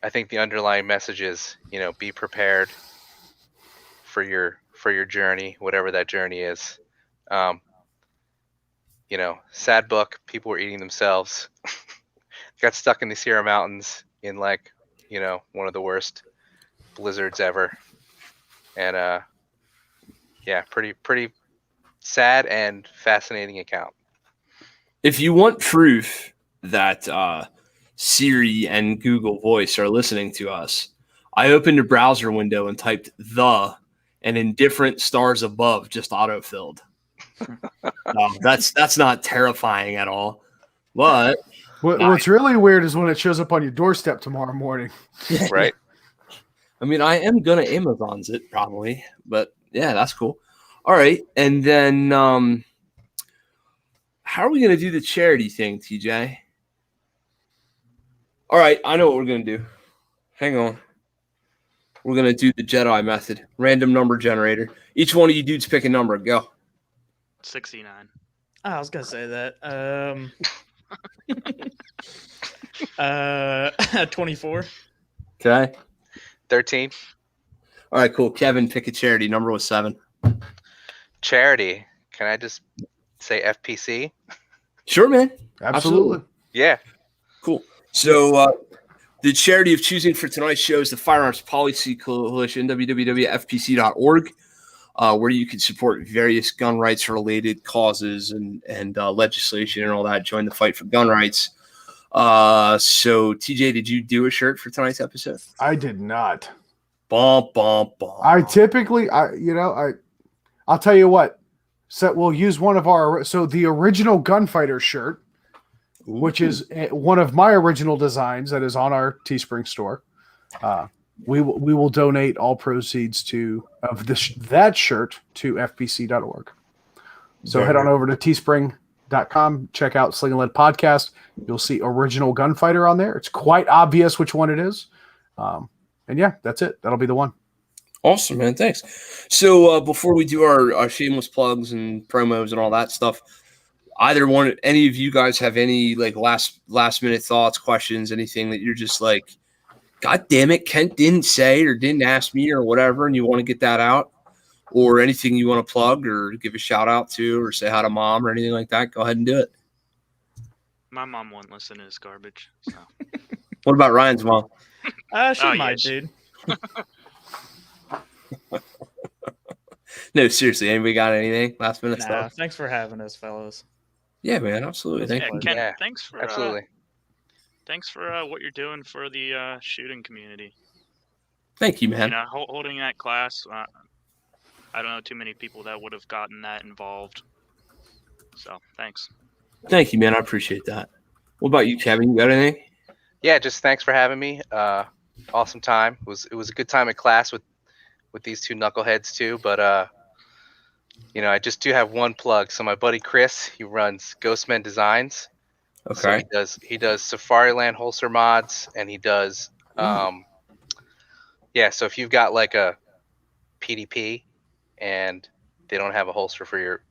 I think the underlying message is, you know, be prepared for your journey, whatever that journey is. You know, sad book. People were eating themselves. Got stuck in the Sierra Mountains in like, you know, one of the worst blizzards ever. And yeah, pretty sad and fascinating account. If you want proof that Siri and Google Voice are listening to us, I opened a browser window and typed and indifferent stars above just autofilled. That's not terrifying at all. But what's really weird is when it shows up on your doorstep tomorrow morning. Right. I mean, I am gonna Amazon's it probably, but yeah, that's cool. All right, and then how are we gonna do the charity thing, TJ? All right, I know what we're gonna do. Hang on. We're gonna do the Jedi method, random number generator. Each one of you dudes pick a number. Go. 69. I was gonna say that. 24. Okay. 13. All right, cool. Kevin, pick a charity. Number was 7. Charity. Can I just say FPC? Sure, man. Absolutely. Yeah. Cool. So the charity of choosing for tonight's show is the Firearms Policy Coalition, www.fpc.org, where you can support various gun rights related causes and legislation and all that. Join the fight for gun rights. So TJ, did you do a shirt for tonight's episode? I did not. Bum, bum, bum. I typically, I'll tell you what. So we'll use one of the original Gunfighter shirt, which is one of my original designs that is on our Teespring store. We will donate all proceeds that shirt to fpc.org. So head on over to teespring.com, check out Sling'N podcast. You'll see original Gunfighter on there. It's quite obvious which one it is. And yeah, that's it. That'll be the one. Awesome, man. Thanks. So before we do our shameless plugs and promos and all that stuff, any of you guys have any like last minute thoughts, questions, anything that you're just like, God damn it, Kent didn't say or didn't ask me or whatever, and you want to get that out, or anything you want to plug or give a shout out to or say hi to mom or anything like that, go ahead and do it. My mom won't listen to this garbage. So. What about Ryan's mom? She might, dude. No, seriously, anybody got anything last minute stuff? Thanks for having us, fellas. Yeah, man, absolutely. Ken, thanks for absolutely. Thanks for what you're doing for the shooting community. Thank you, man. You know, holding that class, I don't know too many people that would have gotten that involved. So, thanks. Thank you, man. I appreciate that. What about you, Kevin? You got anything? Yeah, just thanks for having me. Awesome time. It was a good time in class with these two knuckleheads too. But I just do have one plug. So my buddy Chris, he runs Ghostmen Designs. So Okay. he does Safariland holster mods, and he does So if you've got like a PDP and they don't make a holster for your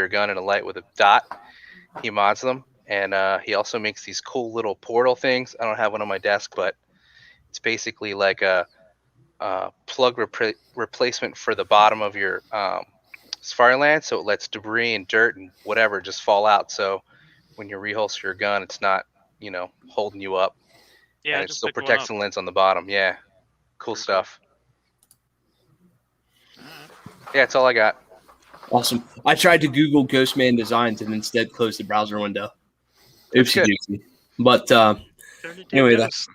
gun and a light with a dot, he mods them. And he also makes these cool little portal things. I don't have one on my desk, but it's basically like a plug replacement for the bottom of your Safariland, so it lets debris and dirt and whatever just fall out. So when you reholster your gun, it's not, holding you up. Yeah, and I it just still picked one protects up. the lens on the bottom. Yeah. Cool Pretty stuff. Alright. Yeah, that's all I got. Awesome. I tried to Google Ghostman Designs and instead closed the browser window. That's Oopsie good. doopsie. But 32 anyway, ghosts.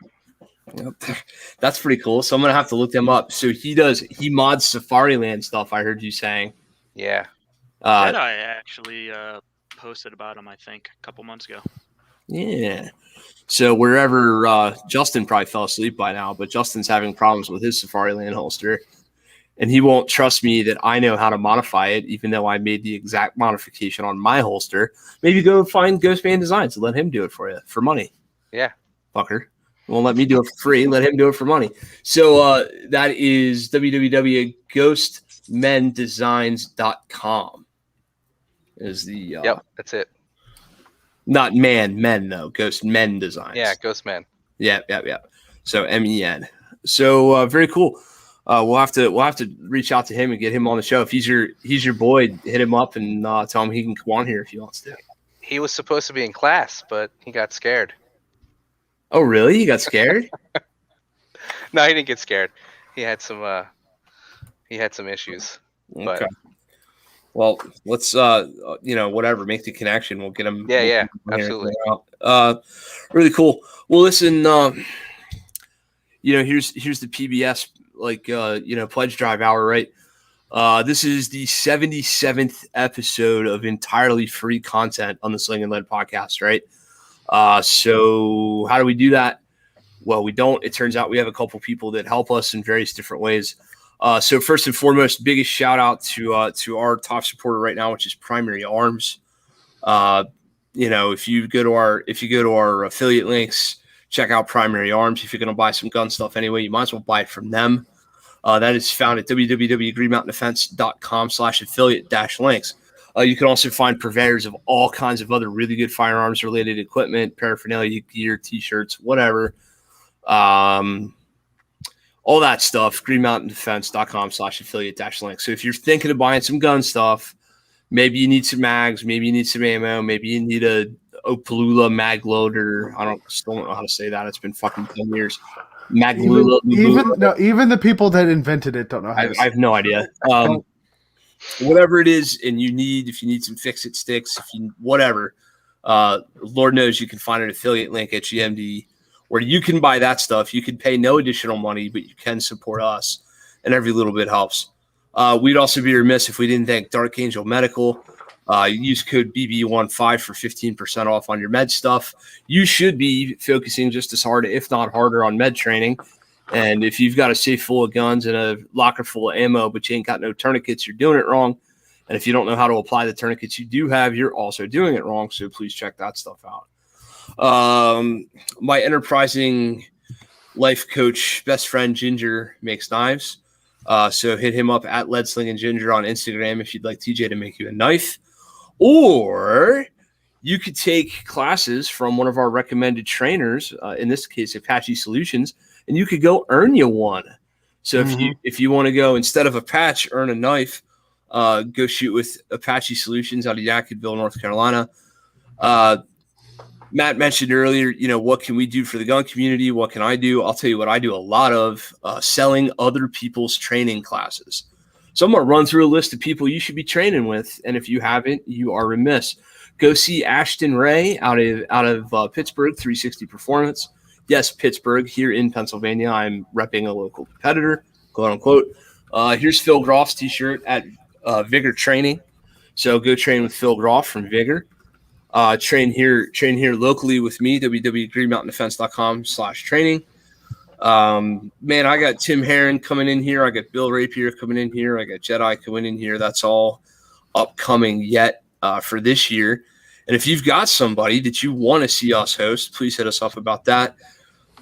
that's pretty cool. So I'm gonna have to look them up. So he mods Safariland stuff. I heard you saying. Yeah. Uh, Jedi actually posted about him, I think, a couple months ago. yeah. So wherever Justin probably fell asleep by now, but Justin's having problems with his Safariland holster, and he won't trust me that I know how to modify it, even though I made the exact modification on my holster. Maybe go find Ghostman Designs and let him do it for you for money. Yeah. Fucker. Won't let me do it for free. Let him do it for money. So that is www.ghostmendesigns.com is the Yep. That's it. not men though. Ghost Men Designs. Yeah. Ghostman. Yeah. So MEN. So very cool. We'll have to reach out to him and get him on the show. If he's your boy, hit him up and tell him he can come on here if he wants to. He was supposed to be in class, but he got scared. Oh really? You got scared? No, he didn't get scared. He had some issues. Okay. But Well, let's whatever, make the connection. We'll get him. Yeah, we'll get him absolutely. out. Really cool. Well, listen, here's the PBS pledge drive hour, right? This is the 77th episode of entirely free content on the Sling'N podcast, right? So how do we do that? Well, we don't. It turns out we have a couple people that help us in various different ways. So first and foremost, biggest shout out to our top supporter right now, which is Primary Arms. If you go to our affiliate links, check out Primary Arms. If you're going to buy some gun stuff anyway, you might as well buy it from them. That is found at www.greenmountaindefense.com/affiliate-links. You can also find purveyors of all kinds of other really good firearms related equipment, paraphernalia, gear, t-shirts, whatever. All that stuff, greenmountaindefense.com/affiliate-links. So if you're thinking of buying some gun stuff, maybe you need some mags, maybe you need some ammo, maybe you need a Opalula mag loader. Still don't know how to say that. It's been fucking 10 years. Maglula. Even the people that invented it don't know how to say I have no idea. Whatever it is, and if you need some fix-it sticks, whatever, Lord knows you can find an affiliate link at GMD where you can buy that stuff. You can pay no additional money, but you can support us, and every little bit helps. We'd also be remiss if we didn't thank Dark Angel Medical. Use code BB15 for 15% off on your med stuff. You should be focusing just as hard, if not harder, on med training. And if you've got a safe full of guns and a locker full of ammo, but you ain't got no tourniquets, you're doing it wrong. And if you don't know how to apply the tourniquets you do have, you're also doing it wrong. So please check that stuff out. My enterprising life coach, best friend Ginger, makes knives. So hit him up at LeadSlingAndGinger on Instagram if you'd like TJ to make you a knife. Or you could take classes from one of our recommended trainers, in this case, Apache Solutions, and you could go earn you one. So if you want to go, instead of a patch, earn a knife, go shoot with Apache Solutions out of Yadkinville, North Carolina. Matt mentioned earlier, what can we do for the gun community? What can I do? I'll tell you what I do a lot of, selling other people's training classes. So I'm going to run through a list of people you should be training with. And if you haven't, you are remiss. Go see Ashton Ray out of Pittsburgh, 360 Performance. Yes, Pittsburgh, here in Pennsylvania. I'm repping a local competitor, quote unquote. Here's Phil Groff's t-shirt at Vigor Training. So go train with Phil Groff from Vigor. Train here locally with me, www.greenmountaindefense.com/training. Man, I got Tim Herron coming in here. I got Bill Rapier coming in here. I got Jedi coming in here. That's all upcoming yet for this year. And if you've got somebody that you want to see us host, please hit us up about that.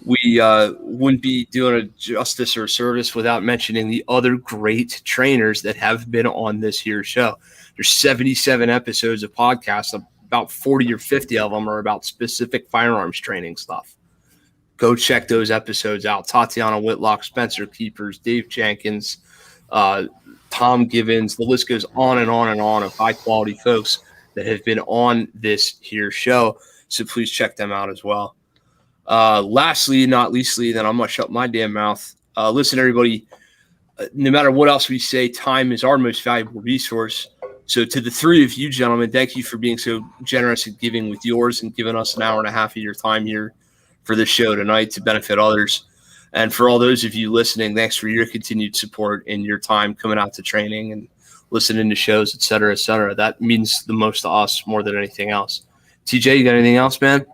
We wouldn't be doing a justice or a service without mentioning the other great trainers that have been on this here show. There's 77 episodes of podcasts. About 40 or 50 of them are about specific firearms training stuff. Go check those episodes out. Tatiana Whitlock, Spencer Keepers, Dave Jenkins, Tom Givens. The list goes on and on and on of high-quality folks that have been on this here show. So please check them out as well. Lastly, not leastly, then I'm going to shut my damn mouth. Listen, everybody, no matter what else we say, time is our most valuable resource. So to the three of you gentlemen, thank you for being so generous in giving with yours and giving us an hour and a half of your time here for this show tonight to benefit others. And for all those of you listening, thanks for your continued support and your time coming out to training and listening to shows, et cetera, et cetera. That means the most to us more than anything else. TJ, you got anything else, man?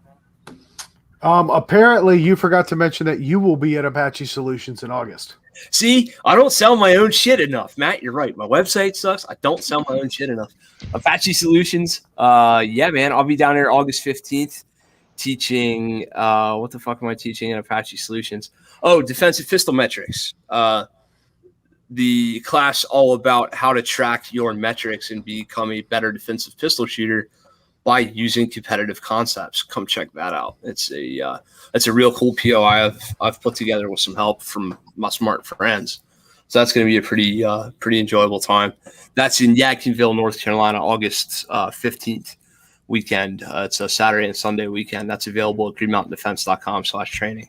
Apparently you forgot to mention that you will be at Apache Solutions in August. See, I don't sell my own shit enough, Matt. You're right. My website sucks. I don't sell my own shit enough. Apache Solutions. Yeah, man. I'll be down there August 15th teaching. What the fuck am I teaching at Apache Solutions? Oh, defensive pistol metrics. The class all about how to track your metrics and become a better defensive pistol shooter by using competitive concepts. Come check that out. It's a real cool POI I've put together with some help from my smart friends. So that's going to be a pretty enjoyable time. That's in Yadkinville, North Carolina, August 15th weekend. It's a Saturday and Sunday weekend. That's available at greenmountaindefense.com/training.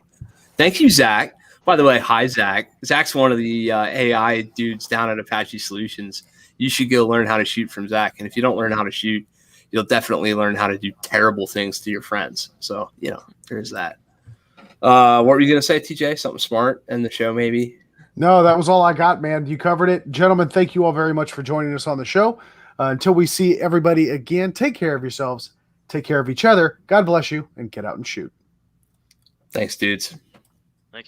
Thank you, Zach. By the way, hi, Zach. Zach's one of the AI dudes down at Apache Solutions. You should go learn how to shoot from Zach. And if you don't learn how to shoot, you'll definitely learn how to do terrible things to your friends. So, there's that. What were you going to say, TJ? Something smart in the show, maybe? No, that was all I got, man. You covered it. Gentlemen, thank you all very much for joining us on the show. Until we see everybody again, take care of yourselves, take care of each other. God bless you, and get out and shoot. Thanks, dudes.